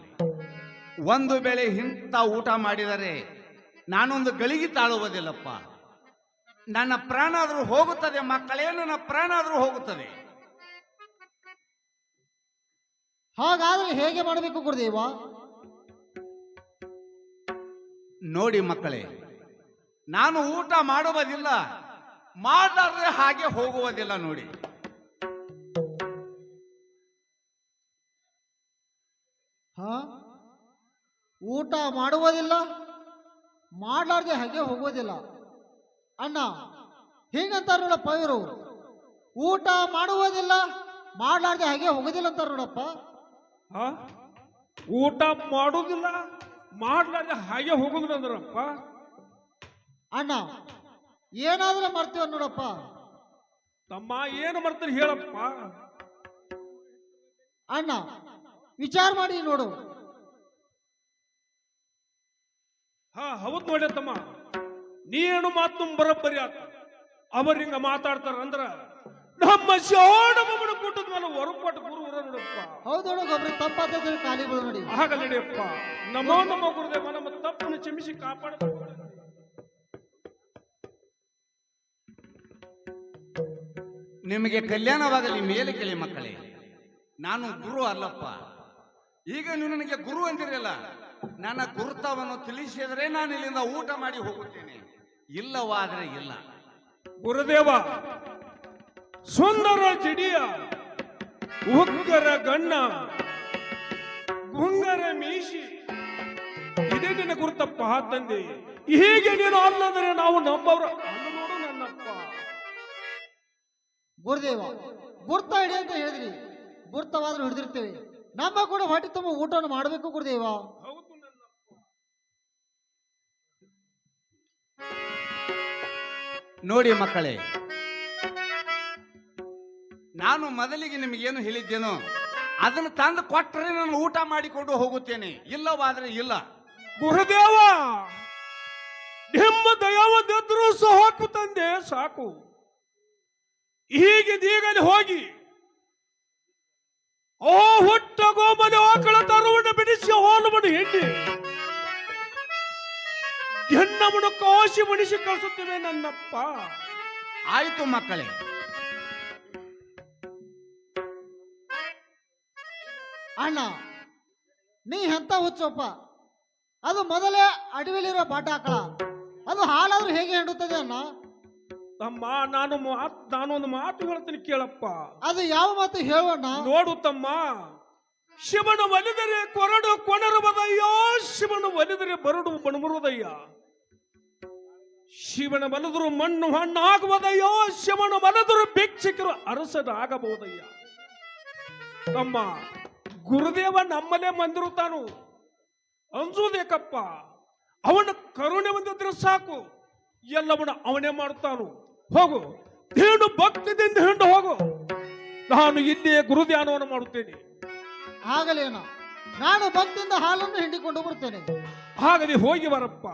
Speaker 6: ಒಂದು ವೇಳೆ ಇಂಥ ಊಟ ಮಾಡಿದರೆ ನಾನೊಂದು ಗಳಿಗೆ ತಾಳುವುದಿಲ್ಲಪ್ಪ. ನನ್ನ ಪ್ರಾಣ ಆದರೂ ಹೋಗುತ್ತದೆ ಮಕ್ಕಳೇ, ನನ್ನ ಪ್ರಾಣ ಆದರೂ ಹೋಗುತ್ತದೆ.
Speaker 4: ಹಾಗಾದ್ರೆ ಹೇಗೆ ಮಾಡಬೇಕು ಗುರುದೇವ?
Speaker 6: ನೋಡಿ ಮಕ್ಕಳೇ, ನಾನು ಊಟ ಮಾಡುವುದಿಲ್ಲ, ಮಾಡಲಾರದೆ ಹಾಗೆ ಹೋಗುವುದಿಲ್ಲ. ನೋಡಿ,
Speaker 4: ಹಾ, ಊಟ ಮಾಡುವುದಿಲ್ಲ, ಮಾಡಲಾರ್ದೆ ಹಾಗೆ ಹೋಗುವುದಿಲ್ಲ. ಅಣ್ಣ ಹಿಂಗಂತಾರ ನೋಡಪ್ಪ ಇವರು. ಊಟ ಮಾಡುವುದಿಲ್ಲ, ಮಾಡಲಾರ್ದೆ ಹಾಗೆ ಹೋಗೋದಿಲ್ಲ ಅಂತಾರ ನೋಡಪ್ಪ.
Speaker 5: ಆ? ಊಟ ಮಾಡುವುದಿಲ್ಲ, ಮಾಡ್ಲಾರ್ದೆ ಹಾಗೆ ಹೋಗುದಿಲ್ಲ ಅಂದ್ರಪ್ಪ.
Speaker 4: ಅಣ್ಣ ಏನಾದ್ರೂ ಮಾಡ್ತೀವ ನೋಡಪ್ಪ.
Speaker 5: ತಮ್ಮ ಏನು ಮಾಡ್ತಾರೆ ಹೇಳಪ್ಪ.
Speaker 4: ಅಣ್ಣ ವಿಚಾರ ಮಾಡಿ ನೋಡು.
Speaker 5: ಹಾ ಹೌದು ನೋಡಿ ತಮ್ಮ, ನೀನು ಮಾತು ಬರೋಬ್ಬರಿ ಆತ. ಅವ್ರ ಹಿಂಗ ಮಾತಾಡ್ತಾರ ಅಂದ್ರ ನಮ್ಮ ಶಾಣಮ್ಮನ ಕೂಟದ ಮೇಲೆ ಹೊರಪಟ್ಟು ಗುರುವರ ನೋಡಪ್ಪ.
Speaker 4: ಹೌದು ನೋಡು, ಒಬ್ರಿಗೆ ತಪ್ಪಾದ ಕಾಲಿಗಳು ನೋಡಿ.
Speaker 5: ಆಗ ನಡೆಯಪ್ಪ, ನಮೋ ನಮ್ಮ ಗುರುದೇವ ನಮ್ಮ ತಪ್ಪನ್ನು ಕ್ಷಮಿಸಿ ಕಾಪಾಡಬೇಕು.
Speaker 6: ನಿಮಗೆ ಕಲ್ಯಾಣವಾಗಲಿ, ಮೇಲೆ ಕೇಳಿ ಮಕ್ಕಳೇ. ನಾನು ಗುರು ಅಲ್ಲಪ್ಪ. ಈಗ ನೀವು ನನಗೆ ಗುರು ಅಂದಿರಲ್ಲ, ನನ್ನ ಗುರುತವನ್ನು ತಿಳಿಸಿದರೆ ನಾನು ಇಲ್ಲಿಂದ ಊಟ ಮಾಡಿ ಹೋಗುತ್ತೇನೆ, ಇಲ್ಲವಾದರೆ ಇಲ್ಲ.
Speaker 5: ಗುರುದೇವ, ಸುಂದರ ಜಡಿಯ, ಉಗ್ಗರ ಗಣ್ಣ, ಗುಂಗರ ಮೀಶಿ, ಇದೇ ನಿನ್ನ ಗುರುತಪ್ಪ ತಂದೆ. ಹೀಗೆ ನೀನು ಅಲ್ಲಂದ್ರೆ ನಾವು ನಮ್ಮವರು ಅಲ್ಲ ನೋಡು ನನ್ನಪ್ಪ.
Speaker 4: ಗುರುದೇವ, ಗುರ್ತ ಹಿಡಿ ಅಂತ ಹೇಳಿದ್ರಿ, ಗುರ್ತವಾದ್ರೂ ಹಿಡಿದಿರ್ತೇವೆ. ನಮ್ಮ ಕೂಡ ಹೊಟ್ಟೆ ತುಂಬ ಊಟವನ್ನು ಮಾಡಬೇಕು ಗುರುದೇವ.
Speaker 5: ಹೌದು ನನ್ನಪ್ಪ.
Speaker 6: ನೋಡಿ ಮಕ್ಕಳೇ, ನಾನು ಮೊದಲಿಗೆ ನಿಮಗೇನು ಹೇಳಿದ್ದೇನೋ ಅದನ್ನು ತಂದು ಕೊಟ್ಟರೆ ನಾನು ಊಟ ಮಾಡಿಕೊಂಡು ಹೋಗುತ್ತೇನೆ, ಇಲ್ಲವಾದ್ರೆ ಇಲ್ಲ.
Speaker 5: ಗುರುದೇವ, ನಿಮ್ಮ ದಯಾವದ್ರೂ ಸಾಕು ತಂದೆ, ಸಾಕು. ಈಗಲೇ ಹೋಗಿ ಓ ಹುಟ್ಟ ಗೋಮನೆ ಆಕಳ ತರುವನ್ನು ಬಿಡಿಸಿ ಹೋಲುವನ್ನು ಹೆಣ್ಣಿ ಹೆಣ್ಣವನ್ನು ಕಾಶಿ ಮಣಿಸಿ ಕಳಿಸುತ್ತೇವೆ ನನ್ನಪ್ಪ.
Speaker 6: ಆಯ್ತು ಮಕ್ಕಳೇ.
Speaker 4: ಅಣ್ಣ, ನೀ ಎಂತ ಹುಚ್ಚಪ್ಪ? ಅದು ಮೊದಲೇ ಅಡವಿಲಿರೋ ಬಾಟಾಕಳ, ಅದು ಹಾಲಾದ್ರೂ ಹೇಗೆ ಹಿಂಡುತ್ತದೆ ಅಣ್ಣ?
Speaker 5: ತಮ್ಮ, ನಾನೊಂದು ಮಾತು ಹೇಳ್ತೀನಿ ಕೇಳಪ್ಪ.
Speaker 4: ಅದು ಯಾವ ಮಾತು ಹೇಳೋಣ?
Speaker 5: ನೋಡು ತಮ್ಮ, ಶಿವನ ಒಲಿದರೆ ಕೊರಡು ಕೊಣರುವುದಯ್ಯ, ಶಿವನ ಒಲಿದರೆ ಬರಡು ಬಣಮರುವುದಯ್ಯ. ಶಿವನ ಒಲಿದರು ಮಣ್ಣು ಹಣ್ಣಾಗುವುದಯ್ಯೋ, ಶಿವನ ಒಲಿದರು ಭಿಕ್ಷಕರು ಅರಸನಾಗಬಹುದಯ್ಯ. ತಮ್ಮ, ಗುರುದೇವ ನಮ್ಮಲ್ಲೇ ಬಂದಿರುತ್ತಾನು, ಅಂಜುವುದೇಕಪ್ಪ. ಅವನ ಕರುಣೆ ಬಂದಿದ್ರೆ ಸಾಕು, ಎಲ್ಲವನ್ನ ಅವನೇ ಮಾಡುತ್ತಾನು. ಹೋಗು, ಹಿಂಡು ಭಕ್ತಿದಿಂದ ಹಿಂಡು ಹೋಗು. ನಾನು ಇಲ್ಲಿಯೇ ಗುರುಧ್ಯಾನವನ್ನು ಮಾಡುತ್ತೇನೆ.
Speaker 4: ಆಗಲೇನ, ನಾನು ಭಕ್ತಿಯಿಂದ ಹಾಲನ್ನು ಹಿಂಡಿಕೊಂಡು ಬರುತ್ತೇನೆ.
Speaker 5: ಹಾಗಲಿ ಹೋಗಿ ಬರಪ್ಪ.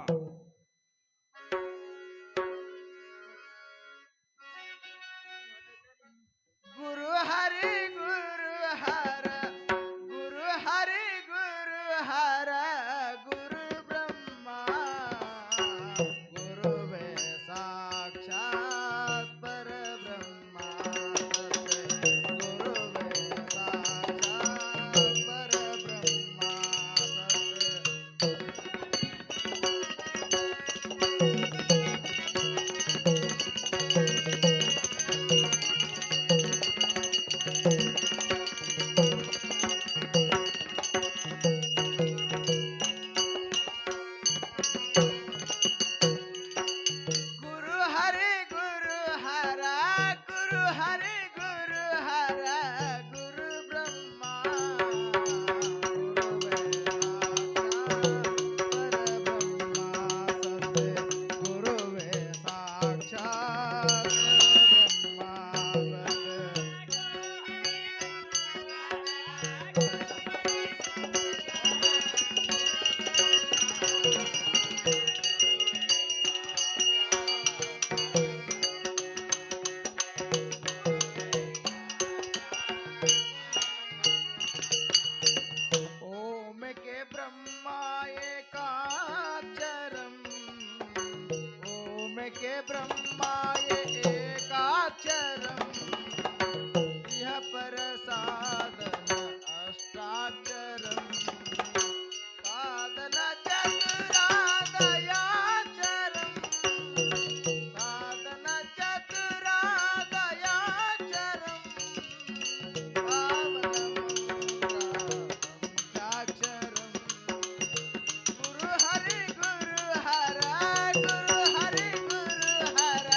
Speaker 3: ಗುರು ಹರಿ ಗುರು ಹರ, ಗುರು ಹರಿ ಗುರು ಹರ, ಗುರು ಬ್ರಹ್ಮ ಗುರುವೇ ಸಾಕ್ಷಾತ್ ಪರಬ್ರಹ್ಮ, ಗುರುವೇ ಸಾಕ್ಷಾತ್ ಪರಬ್ರಹ್ಮ. ಗುರು ಹರಿ ಗುರು ಹರ, ಗುರು ಹರಿ ಗುರು ಹರ, ಗುರು ಬ್ರಹ್ಮ ಗುರುವೇ ಸಾಕ್ಷಾತ್ ಪರಬ್ರಹ್ಮ, ಗುರುವೇ ಸಾಕ್ಷಾತ್ ओम के ब्रह्मा एकाक्षरम, ओम के ब्रह्मा एकाक्षरम, यह पर साधन अष्टाक्षरम, साधन चतुरादयाचरम, साधन चतुरादयाचरम, पंचाक्षरम. गुरु हरि गुरु हर, गुरु हरि गुरु हर,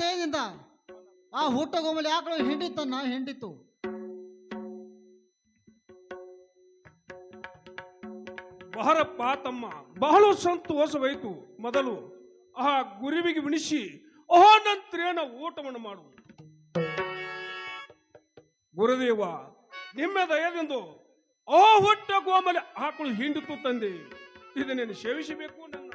Speaker 4: ದಯದಿಂದ ಆ ಹುಟ್ಟಗೋಮಲಿ ಆಕಳು ಹಿಂಡಿತನ್ನ ಹಿಂಡಿತು.
Speaker 5: ಬಹರಪ್ಪ ತಮ್ಮ, ಬಹಳ ಸಂತೋಷವಾಯಿತು. ಮೊದಲು ಆ ಗುರುವಿಗೆ ಉಣಿಸಿ ನಂತರೇನ ಊಟವನ್ನು ಮಾಡು. ಗುರುದೇವ, ನಿಮ್ಮ ದಯದಿಂದ ಹುಟ್ಟ ಗೋಮಲೆ ಆಕಳು ಹಿಂಡಿತು ತಂದೆ. ಇದನ್ನೇನು ಸೇವಿಸಬೇಕು ನನ್ನ.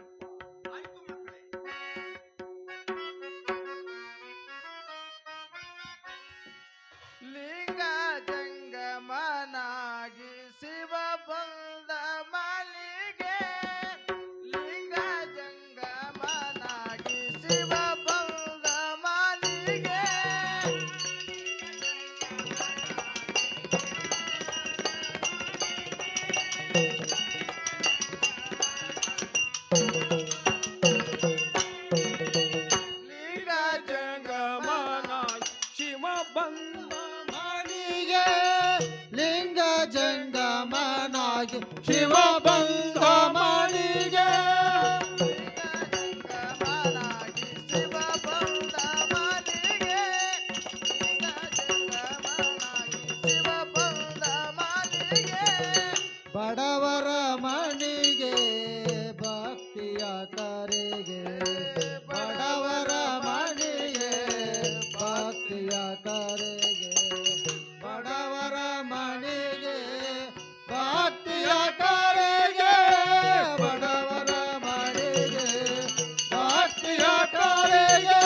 Speaker 3: ಲಿಂಗ ಜಂಗಮನಾಗಿ ಶಿವ ಬಂದ ಮಲಿಗೆ, ಲಿಂಗ ಜಂಗಮನಾಗಿ ಶಿವ ಬಂದ ಮಲಿಗೆ. ಲಿಂಗ
Speaker 5: ಜಂಗಮನ ಶಿವ ಬಂದ
Speaker 4: ಮನೆಗೆ ಲಿಂಗ ಜಂಗಮನಾಗಿ ಶಿವ ಬಂದ ಮನೆಗೆ.
Speaker 3: ಜಂಗಮನಾಗಿ ಶಿವ ಬಂದ ಮಲಿಗೆ, ಲಿಂಗ ಜಂಗಮನಾಗಿ ಶಿವ ಬಂದ ಮಲಿಗೆ.
Speaker 4: ಬಡವರ ಮನೆಗೆ ಭಕ್ತಿಯ ಕರೆಗೆ, ಬಡವರ ಮನೆಗೆ ಭಕ್ತಿಯ ಕರೆಗೆ, ಬಡವರ ಮನೆಗೆ ಭಕ್ತಿಯ ಕರೆಗೆ, ಬಡವರ ಮನೆಗೆ ಭಕ್ತಿಯ ಕರೆಗೆ.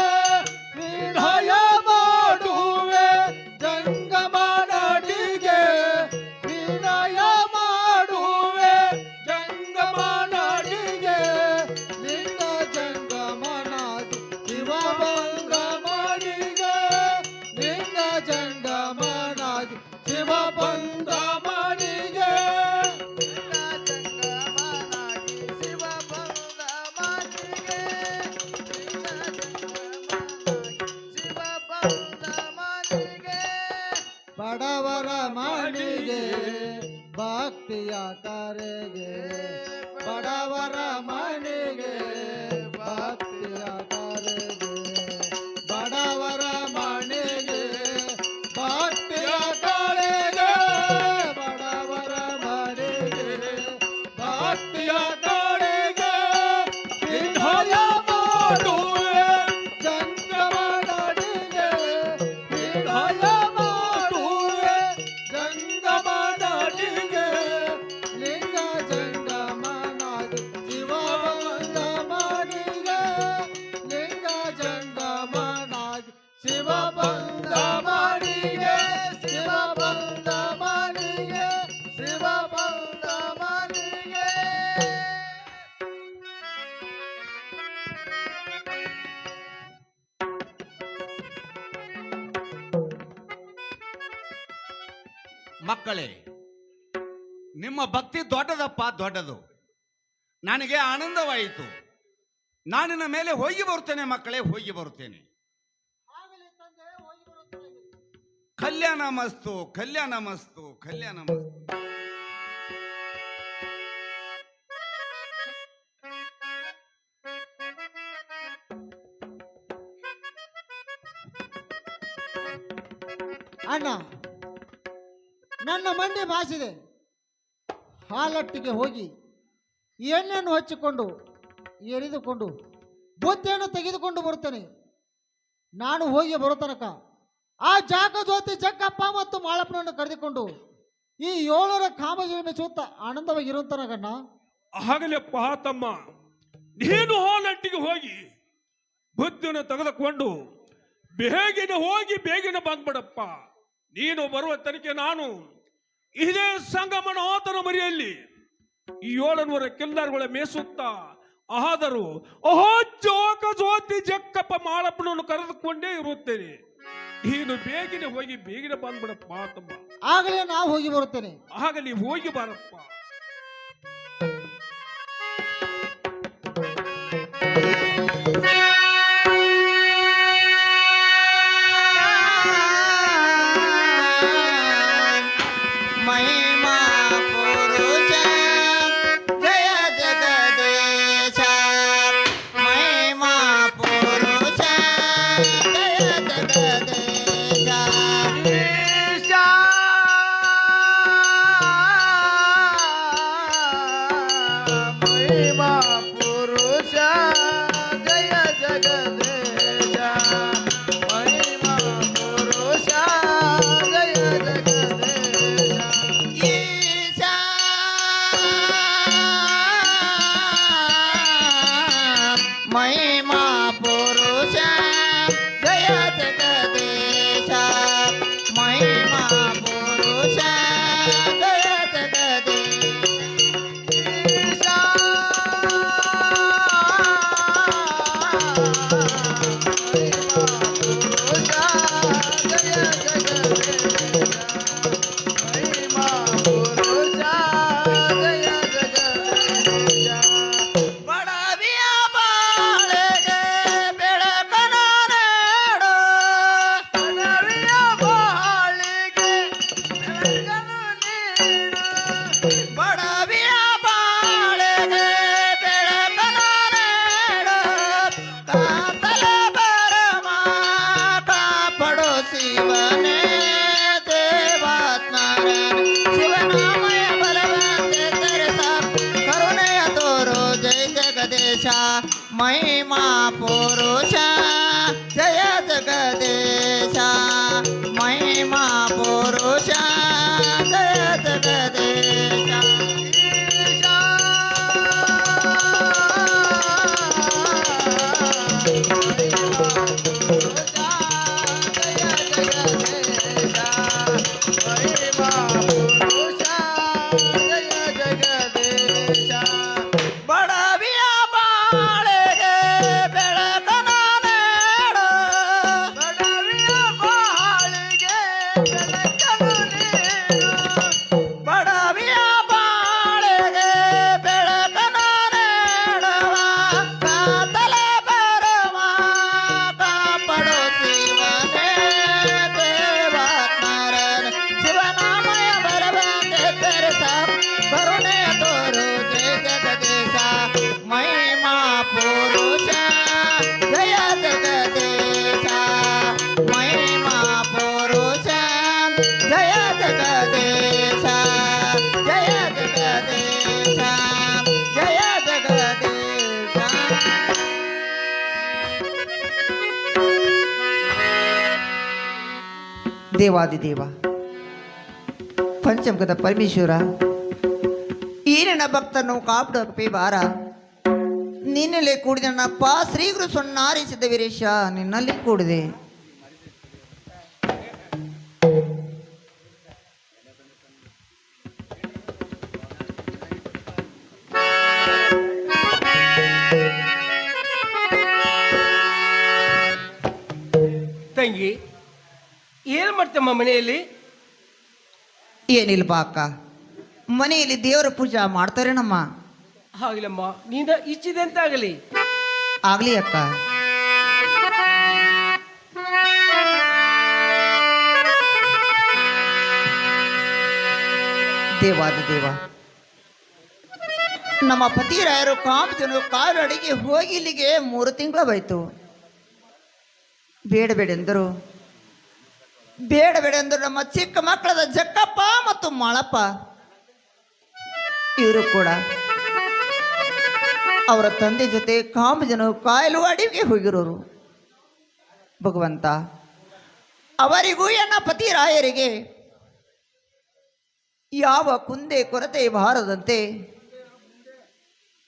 Speaker 4: ವಿನಯ ಮಾಡುವೆ ಜಂಗಮನಡಿಗೆ, ವಿನಯ ಮಾಡುವೆ ಜಂಗಮನಡಿಗೆ. ಲಿಂಗ ಜಂಗಮನಾಗಿ ಶಿವ ಬಂದ ಮನೆಗೆ, ಲಿಂಗ ಜಂಗಮನಾಗಿ ಶಿವ ಬಂದ ಮನೆಗೆ.
Speaker 3: ಲಿಂಗ ಜಂಗಮನಾಗಿ ಶಿವ ಬಂದ ಮಲಿಗೆ, ಲಿಂಗ ಜಂಗಮನಾಗಿ ಶಿವ ಬಂದ ಮಲಿಗೆ.
Speaker 4: ಬಡವರ ಮನೆಗೆ ಭಕ್ತಿಯ ಕರೆಗೆ, ಬಡವರ ಮನೆಗೆ ಭಕ್ತಿಯ ಕರೆಗೆ, ಬಡವರ ಮನೆಗೆ ಭಕ್ತಿಯ ಕರೆಗೆ, ಬಡವರ ಮನೆಗೆ ಭಕ್ತಿಯ ಕರೆಗೆ. ವಿನಯ ಮಾಡುವೆ ಜಂಗಮನಡಿಗೆ, ವಿನಯ ಮಾಡುವೆ ಜಂಗಮನಡಿಗೆ. ಲಿಂಗ ಜಂಗಮನಾಗಿ ಶಿವ ಬಂದ ಮನೆಗೆ, ಲಿಂಗ ಜಂಗಮನಾಗಿ ಶಿವ ಬಂದ ಮನೆಗೆ, ಶಿವ ಬಂದ ಮನೆಗೆ, ಶಿವ ಬಂದ ಮನೆಗೆ.
Speaker 6: ಮಕ್ಕಳೇ, ನಿಮ್ಮ ಭಕ್ತಿ ದೊಡ್ಡದಪ್ಪ, ದೊಡ್ಡದು. ನನಗೆ ಆನಂದವಾಯಿತು. ನಾನಿನ ಮೇಲೆ ಹೋಗಿ ಬರುತ್ತೇನೆ ಮಕ್ಕಳೇ, ಹೋಗಿ ಬರುತ್ತೇನೆ.
Speaker 4: ಆಗಲಿ ತಂದೆ, ಹೋಗಿ ಬರುತ್ತೇನೆ.
Speaker 6: ಕಲ್ಯಾಣ ಮಸ್ತು, ಕಲ್ಯಾಣ ಮಸ್ತು, ಕಲ್ಯಾಣ ಮಸ್ತು.
Speaker 4: ಅಣ್ಣ, ನನ್ನ ಮಂಡಿ ಮಾಸಿದೆ. ಹಾಲಟ್ಟಿಗೆ ಹೋಗಿ ಎಣ್ಣೆಯನ್ನು ಹಚ್ಚಿಕೊಂಡು ಎರಿದುಕೊಂಡು ಬುತ್ತಿಯನ್ನು ತೆಗೆದುಕೊಂಡು ಬರುತ್ತೇನೆ. ನಾನು ಹೋಗಿ ಬರೋ ತನಕ ಆ ಜಾಗ ಜ್ಯೋತಿ ಜಕ್ಕಪ್ಪ ಮತ್ತು ಮಾಳಪ್ಪನನ್ನು ಕರೆದುಕೊಂಡು ಈ 7ರ ಕಾಮಜೀವಿ ಸುತ್ತ ಆನಂದವಾಗಿರುವಂತನಗಣ್ಣ.
Speaker 5: ಆಗಲಪ್ಪ ತಮ್ಮ, ನೀನು ಹಾಲಟ್ಟಿಗೆ ಹೋಗಿ ಬುದ್ಧಿಯನ್ನು ತೆಗೆದುಕೊಂಡು ಬೇಗನೆ ಹೋಗಿ ಬೇಗನೆ ಬಂದ್ಬಿಡಪ್ಪ. ನೀನು ಬರುವ ತನಿಖೆ ನಾನು ಇದೇ ಸಂಗಮನ ಆತನ ಮರಿಯಲ್ಲಿ ಈ 700 ಕಿಲ್ಲಾರ್ಗಳ ಮೇಸುತ್ತ ಆದರೂ ಜೋಗ ಜ್ಯೋತಿ ಜಕ್ಕಪ್ಪ ಮಾಳಪ್ಪನನ್ನು ಕರೆದುಕೊಂಡೇ ಇರುತ್ತೇನೆ. ನೀನು ಬೇಗನೆ ಹೋಗಿ ಬೇಗನೆ ಬಂದ್ಬಿಡಪ್ಪ ತಮ್ಮ.
Speaker 4: ಆಗಲೇ ನಾವು ಹೋಗಿ ಬರುತ್ತೇನೆ.
Speaker 5: ಆಗಲಿ, ಹೋಗಿ ಬಾರಪ್ಪ.
Speaker 3: ಮಹಿಮಾ ಪುರುಷ ಜಯ ಜಗದೇಶ, ಮಹಿಮಾ ಪುರುಷ ಬಡವಿಯ ಬಾಳೆಗೆ ಬೆಳಕನ ನೀಡು ಕಾತಲ ಬರಮ ಕಾಪಾಡೋ ಶಿವನೇ ದೇವಾತ್ಮರ ಶಿವನಾಮಯ ಬಲವಂತೆ ತರಸ ಕರುಣೆಯ ತೋರು ಜಯ ಜಗದೇಶ ಮಹಿಮಾ ಪುರುಷ ಜಯ ಜಗದೇಶ ಮಹಿಮಾ ಪುರುಷ ಜಯ ಜಗದೇಶ ಈಶಾ. ಬಡವಿಯ ಬಾಳೆಗೆ ಬೆಳಕನ ನೀಡು ಬಡವಿಯ ಬಾಳಿಗೆ ಬೆಳಕನ ನೀಡು ಬಡವಿಯ ಬಾಳೆಗೆ ಬೆಳಕನ ನೀಡುವ ಕಾತಲೆ ಬರುವ ಕಾಪಾಡೋ ಶಿವನೇ ದೇವಾತ್ಮರ ಶಿವನಾಮಯ ಬಲವಂತೆ ತರಸ ಕರುಣೆಯ ತೋರು ಜಯ ಜಗದೇಶ ಮಹಿಮಾ ಪುರುಷ ಜಯ ಜಗದೇಶ ಮಹಿಮಾ ಪುರುಷ ಜಯ ಜಗದೇಶ ಜಯ ಜಗದೇಶ ಜಯ ಜಗದೇಶ. ದೇವಾದಿದೇವ ಪಂಚಮುಖದ ಪರಮೇಶ್ವರ ಈ ನನ್ನ ಭಕ್ತನು ಕಾಪಾಡೋಕೆ ಬಾರ ನಿನ್ನಲ್ಲೇ ಕೂಡಿದ ನನ್ನಪ್ಪ ಶ್ರೀಗುರು ಸೊನ್ನಾರಿಸಿದ ವೀರೇಶ ನಿನ್ನಲ್ಲಿ ಕೂಡಿದೆ
Speaker 1: ತಂಗಿ ಏನ್ ಮಾಡ್ತಮ್ಮ ಮನೆಯಲ್ಲಿ?
Speaker 3: ಏನಿಲ್ಲಪ್ಪ ಅಕ್ಕ ಮನೆಯಲ್ಲಿ ದೇವರ ಪೂಜಾ ಮಾಡ್ತಾರೇನಮ್ಮ
Speaker 1: ಆಗ್ಲಮ್ಮ ನೀನು ಇಚ್ಚಿದಂತಾಗಲಿ.
Speaker 3: ಆಗ್ಲಿ ಅಕ್ಕ. ದೇವಾದ ದೇವ ನಮ್ಮ ಪತಿರಾಯರು ಕಾಮಧನು ಕಾಲು ಅಡಿಗೆ ಹೋಗಿ ಇಲ್ಲಿಗೆ 3 ತಿಂಗಳ ಬಾಯ್ತು. ಬೇಡಬೇಡೆಂದರು ನಮ್ಮ ಚಿಕ್ಕ ಮಕ್ಕಳದ ಜಕ್ಕಪ್ಪ ಮತ್ತು ಮಾಳಪ್ಪ ಇವರು ಕೂಡ ಅವರ ತಂದೆ ಜೊತೆ ಕಾಮಧನು ಕಾಯಲು ಅಡಿಗೆ ಹೋಗಿರೋರು. ಭಗವಂತ ಅವರಿಗೂ ಎನ್ನ ಪತಿರಾಯರಿಗೆ ಯಾವ ಕುಂದೆ ಕೊರತೆ ಬಾರದಂತೆ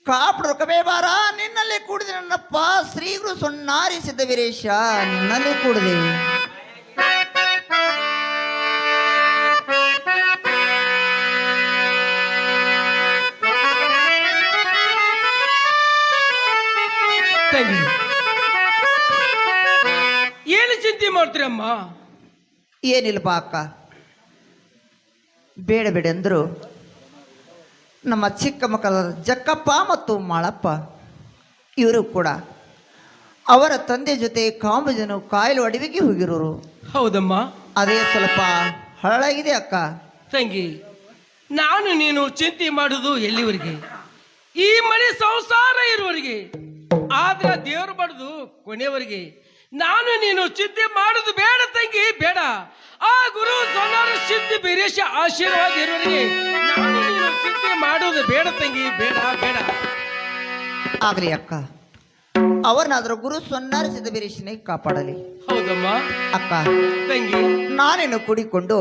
Speaker 3: ಕಾಪಾಡೋಕವೇ ಬಾರ. ನಿನ್ನಲ್ಲೇ ಕೂಡಿದೆ ನನ್ನಪ್ಪ ಶ್ರೀಗುರು ಸೊನ್ನಾರಿಸಿದ ವೀರೇಶ ನಿನ್ನಲ್ಲೇ ಕೂಡಿದೆ.
Speaker 1: ತಂಗಿ ಏನು ಚಿಂತೆ ಮಾಡ್ತೀರಮ್ಮ?
Speaker 3: ಏನಿಲ್ಲಪ್ಪ ಅಕ್ಕ ಬೇಡಬೇಡೆಂದರು ನಮ್ಮ ಚಿಕ್ಕ ಮಕ್ಕಳ ಜಕ್ಕಪ್ಪ ಮತ್ತು ಮಾಳಪ್ಪ ಇವರು ಕೂಡ ಅವರ ತಂದೆ ಜೊತೆ ಕಾಮಧನು ಕಾಯಲು ಅಡವಿಗೆ ಹೋಗಿರೋರು.
Speaker 1: ಹೌದಮ್ಮ.
Speaker 3: ಅದೇ ಸ್ವಲ್ಪ ಹಳಗಿದೆ ಅಕ್ಕ.
Speaker 1: ತಂಗಿ ನಾನು ನೀನು ಚಿಂತೆ ಮಾಡುದು ಎಲ್ಲಿವರೆಗೆ? ಈ ಮನೆ ಸಂಸಾರ ಇರುವವರೆಗೆ, ಆದ್ರೆ ದೇವರು ಬಡ್ದು ಕೊನೆಯವರೆಗೆ. ನಾನು ನೀನು ಚಿಂತೆ ಮಾಡುದು ಬೇಡ ತಂಗಿ, ಬೇಡ. ಆ ಗುರು ಸೋನಾರ ಸಿದ್ಧಿ ಬೀರೇಶ ಆಶೀರ್ವಾದ ಇರುವವರೆಗೆ ನಾನು ನೀನು ಚಿಂತೆ ಮಾಡುವುದು ಬೇಡ ತಂಗಿ, ಬೇಡ ಬೇಡ.
Speaker 3: ಆಗ್ಲಿ ಅಕ್ಕ, ಅವರನ್ನಾದ್ರೂ ಗುರು ಸೊನ್ನಾರಿಸಿದ ಬೀರೇಶನೇ ಕಾಪಾಡಲಿ.
Speaker 1: ಹೌದಮ್ಮ.
Speaker 3: ಅಕ್ಕ
Speaker 1: ತಂಗಿ
Speaker 3: ನಾನೇನು ಕೂಡಿಕೊಂಡು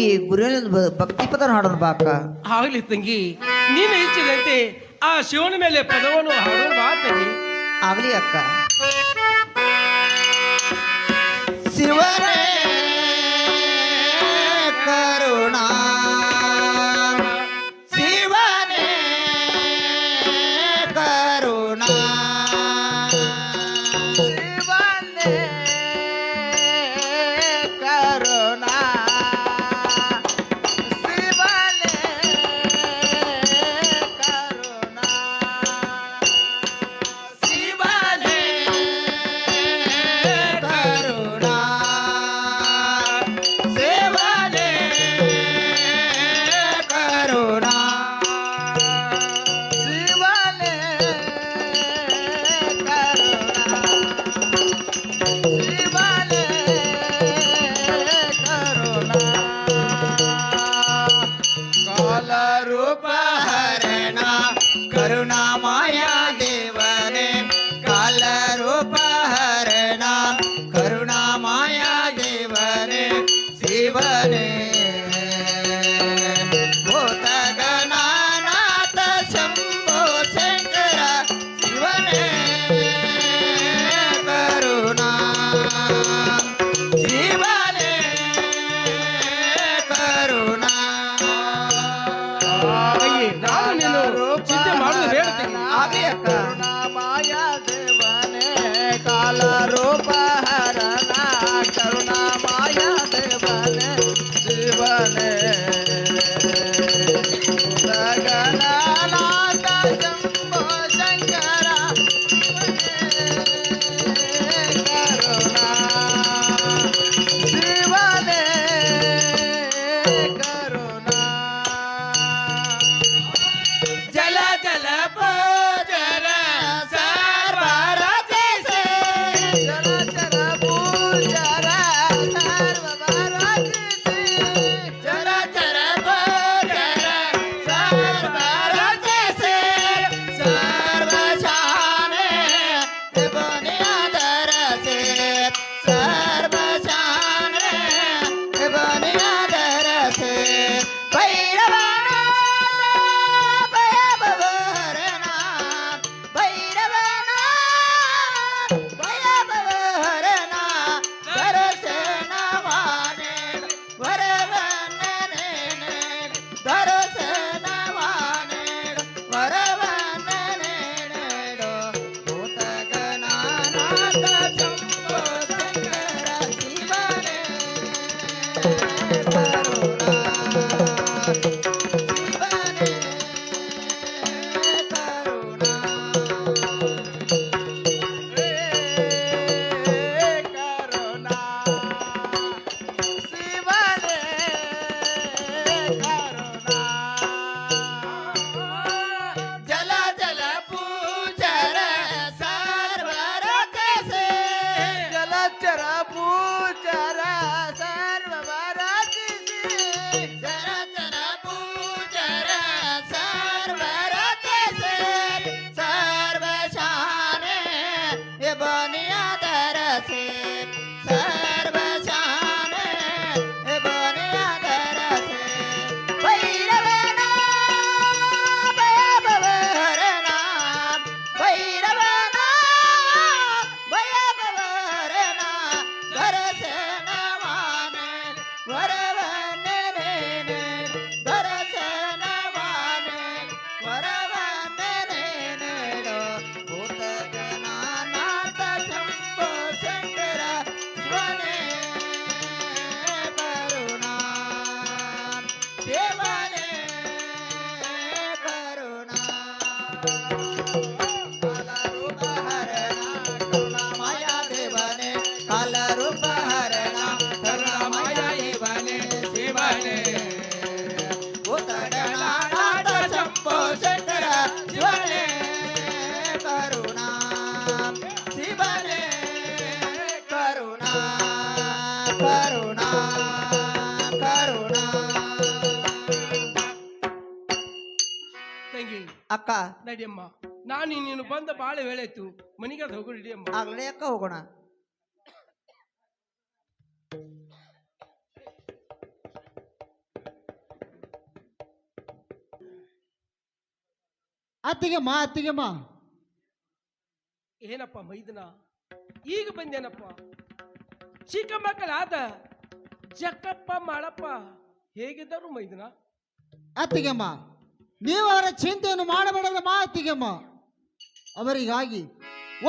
Speaker 3: ಈ ಗುರುವಿನ ಭಕ್ತಿ ಪದ ಹಾಡೋಣ ಬಾ ಅಕ್ಕ.
Speaker 1: ಆಗ್ಲಿ ತಂಗಿ, ನೀನು ಇಚ್ಛಿದಂತೆ ಆ ಶಿವನ ಮೇಲೆ ಪದವನ್ನು ಹಾಡೋಣ ಬಾ ತಂಗಿ.
Speaker 3: ಆಗ್ಲಿ ಅಕ್ಕ. ಶಿವನೇ ಕರುಣಾ ಶಿವನೇ ಕರುಣಾ ಶಿವನೇ ಕರುಣಾ ಶಿವನೇ ಕರುಣಾ ಶಿವನೇ ಕರುಣಾ ಕಾಲರೂಪ ಹರಣ ಕರುಣಾಮಯ ದೇವನೇ ಕಾಲರೂಪ ಹರಣ ಕರುಣಾಮಯ ದೇವನೇ ಶಿವನೇ ಭೂತಗಣನಾಥ ಶಂಭೋ ಶಂಕರ ಶಿವನೇ ಕರುಣಾ ಶಿವನೇ ಕರುಣಾ
Speaker 1: ತಂಗಿ, ನಾನು ನೀನು ಚಿಂತೆ ಮಾಡುದು ಬೇಡ ತಂಗಿ.
Speaker 3: ಅದೇ ಕರುಣಾಮಯ ದೇವನೇ ಕಾಲರೂಪ ಹರಣ ಕರುಣಾಮಯ ದೇವನೇ ಶಿವನೇ ಗಣನಾಥ ಶಂಭೋ ಶಂಕರ ಕರುಣಾ ಶಿವನೇ ಕರುಣಾ ಜಲ ಜಲ ಪೂಜರ ಸರ್ವರ ಜೈಸೆ ಜಲ ಜಲ ಪೂಜರ ಸರ್ವರ ಜೈಸೆ ಜಲ ಜಲ ಪೂಜರ ಸರ್ವರ ಜೈಸೆ ಸರ್ವ ಶಾನೆ ಬನಿಯಾದರ ಸೆ ಸರ್ವ ಶಾನೆ ಬನಿಯಾದರ ಸೆ ಭೈರವನ ಭಯಭವಹರಣ ಭೈರವನ ಭಯಭವಹರಣ ದರ್ಶನವಾನೆ ವರವನ್ನನೆ ದರ್ಶನವಾನೆ ವರವನ್ನನೆ ಭೂತಗಣನಾಥ ಶಂಭೋ ಶಂಕರ ಶಿವನೇ ಕರುಣಾ ಶಿವನೇ ಕರುಣಾ ಕರುಣಾ ಶಿವನೇ ಕರುಣಾ ಜಲ ಜಲ ಪೂಜರ ಸರ್ವರ ಕಸೆ ಜಲಚರ ಪೂಜರ ಸರ್ವರ ಜಲಚರ ಪೂಜರ ಸರ್ವರ ಕಸೆ ಸರ್ವ ಶಾನೆ ಬನಿಯಾದರ ಸೆ ಸರ್ವ ಶಾನೆ ಬನಿಯಾದರ ಸೆ ಭೈರವನ ಭಯಭವಹರಣ ಭೈರವನ ಭಯಭವಹರಣ ದರ್ಶನವಾನೆ ವರವನ್ನನೆ ದರ್ಶನವಾನೆ ವರವನ್ನನೆ ಭೂತಗಣನಾಥ ಶಂಭೋ ಶಂಕರ ಶಿವನೇ ಕರುಣಾ ಶಿವನೇ ಕರುಣಾ ಕಾಲರೂಪ ಹರಣ ಕರುಣಾಮಯ ದೇವನೇ ಕಾಲರೂಪ ಹರಣ ಕರುಣಾಮಯ ದೇವನೇ ಶಿವನೇ ಭೂತಗಣನಾಥ ಶಂಭೋ ಶಂಕರ ಶಿವನೇ ಕರುಣಾ ಶಿವನೇ ಕರುಣಾ ಕರುಣಾ ಕರುಣಾ
Speaker 1: ತಂಗಿ
Speaker 3: ಅಕ್ಕ
Speaker 1: ನಡಿಯಮ್ಮ, ನಾನು ನೀನು ಬಂದ ಬಾಳ ವೇಳೆ ಆಯ್ತು, ಮನೆಗೆ ಅದು ಹೋಗು ನಡಿಯಮ್ಮ.
Speaker 3: ಆಗ್ಲೇ ಅಕ್ಕ ಹೋಗೋಣ.
Speaker 4: ಅತ್ತಿಗೆಮ್ಮ ಅತ್ತಿಗೆಮ್ಮ
Speaker 1: ಏನಪ್ಪ ಮೈದನ, ಈಗ ಬಂದೇನಪ್ಪ. ಚಿಕ್ಕ ಮಕ್ಕಳಾದ ಜಕ್ಕಪ್ಪ ಮಾಡಪ್ಪ ಹೇಗಿದ್ದರು ಮೈದನ?
Speaker 4: ಅತ್ತಿಗೆಮ್ಮ ನೀವು ಅವರ ಚಿಂತೆಯನ್ನು ಮಾಡಬೇಡದಮ್ಮ ಅತ್ತಿಗೆಮ್ಮ. ಅವರಿಗಾಗಿ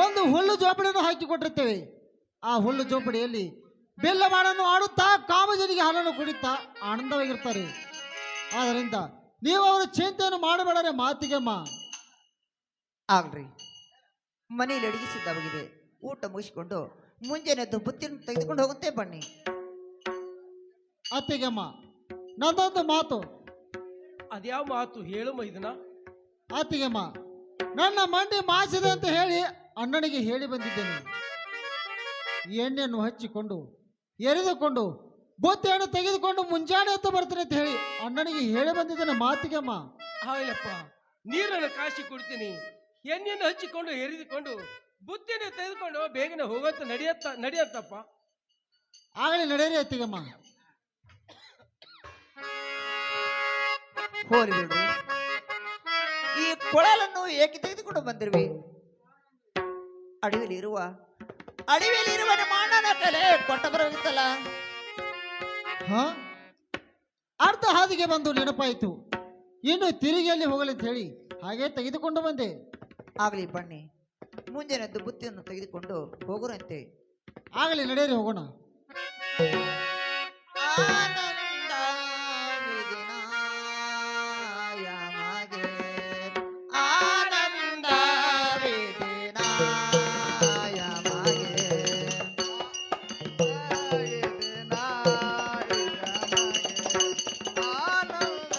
Speaker 4: ಒಂದು ಹುಲ್ಲು ಜೋಪಡಿಯನ್ನು ಹಾಕಿಕೊಟ್ಟಿರ್ತೇವೆ. ಆ ಹುಲ್ಲು ಜೋಪಡಿಯಲ್ಲಿ ಬೆಲ್ಲ ಮಾಡನ್ನು ಆಡುತ್ತಾ ಕಾಮಜನಿಗೆ ಹಾಲನ್ನು ಕುಡಿತಾ ಆನಂದವಾಗಿರ್ತಾರೆ. ಆದ್ದರಿಂದ ನೀವು ಅವರ ಚಿಂತೆಯನ್ನು ಮಾಡಬೇಡರೆ ಮಾತಿಗೆಮ್ಮ.
Speaker 3: ಆಗ್ರಿ, ಮನೆಯಲ್ಲಿ ಅಡಿಗೆ ಸಿದ್ಧವಾಗಿದೆ. ಊಟ ಮುಗಿಸಿಕೊಂಡು ಮುಂಜಾನೆ ಎದ್ದು ಬುತ್ತಿಯನ್ನು ತೆಗೆದುಕೊಂಡು ಹೋಗುತ್ತೆ ಬನ್ನಿ.
Speaker 4: ಅತ್ತಿಗೆಮ್ಮ ನಂದೊಂದು ಮಾತು.
Speaker 1: ಅದ್ಯಾವ ಮಾತು ಹೇಳು ಮೈದನ?
Speaker 4: ಅತ್ತಿಗೆಮ್ಮ ನನ್ನ ಮಂಡಿ ಮಾಸಿದೆ ಅಂತ ಹೇಳಿ ಅಣ್ಣನಿಗೆ ಹೇಳಿ ಬಂದಿದ್ದೇನೆ. ಎಣ್ಣೆಯನ್ನು ಹಚ್ಚಿಕೊಂಡು ಎರೆದುಕೊಂಡು ಬೊತ್ತೆಯನ್ನು ತೆಗೆದುಕೊಂಡು ಮುಂಜಾನೆ ಎತ್ತು ಬರ್ತೀನಿ ಅಂತ ಹೇಳಿ ಅಣ್ಣನಿಗೆ ಹೇಳಿ ಬಂದಿದ್ದಾನೆ ಮಾತಿಗೆ ಅಮ್ಮ.
Speaker 1: ಹಾಗಲ್ಲಪ್ಪ, ನೀರನ್ನು ಕಾಶಿ ಕುಡ್ತೀನಿ, ಎಣ್ಣೆಯನ್ನು ಹಚ್ಚಿಕೊಂಡು ಎರಿದುಕೊಂಡು ಬುತ್ತಿನ ತೆಗೆದುಕೊಂಡು ಬೇಗನೆ ಹೋಗತ್ತ ನಡೆಯತ್ತಪ್ಪ.
Speaker 4: ಆಗಲಿ ನಡೆಯರಿ ಅತ್ತಿಗಮ್ಮ.
Speaker 3: ಹೋಲಿ ಬಿಡ್ರಿ, ಈ ಕೊಳಲನ್ನು ಏಕೆ ತೆಗೆದುಕೊಂಡು ಬಂದಿರುವೆ? ಅಡವಿಲಿರುವ ನಿಮ್ಮ ಅಣ್ಣನ ಕಲೆ ಕೊಟ್ಟ ಬರೋಗಿತ್ತಲ್ಲ.
Speaker 4: ಹ ಅರ್ಧ ಹಾದಿಗೆ ಬಂದು ನೆನಪಾಯಿತು, ಇನ್ನು ತಿರುಗಿಯಲ್ಲಿ ಹೋಗಲಿ ಅಂತ ಹೇಳಿ ಹಾಗೆ ತೆಗೆದುಕೊಂಡು ಬಂದೆ.
Speaker 3: ಆಗಲಿ ಬನ್ನಿ, ಮುಂಜಾನೆದ್ದು ಬುತ್ತಿಯನ್ನು ತೆಗೆದುಕೊಂಡು ಹೋಗುರಂತೆ.
Speaker 4: ಆಗಲಿ ನಡೆಯರಿ ಹೋಗೋಣ.
Speaker 3: ಆನಂದ ವಿಧಿನಾಯಮಗೆ, ಆನಂದ ಆನಂದ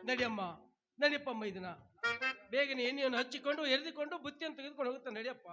Speaker 1: ನಡಿಯಮ್ಮ, ನಡಿಯಪ್ಪ ಮೈದನ, ಬೇಗನೆ ಎಣ್ಣೆಯನ್ನು ಹಚ್ಚಿಕೊಂಡು ಎರೆದುಕೊಂಡು ಬುತ್ತಿಯನ್ನು ತೆಗೆದುಕೊಂಡು ಹೋಗುತ್ತಾ ನಡಿಯಪ್ಪ.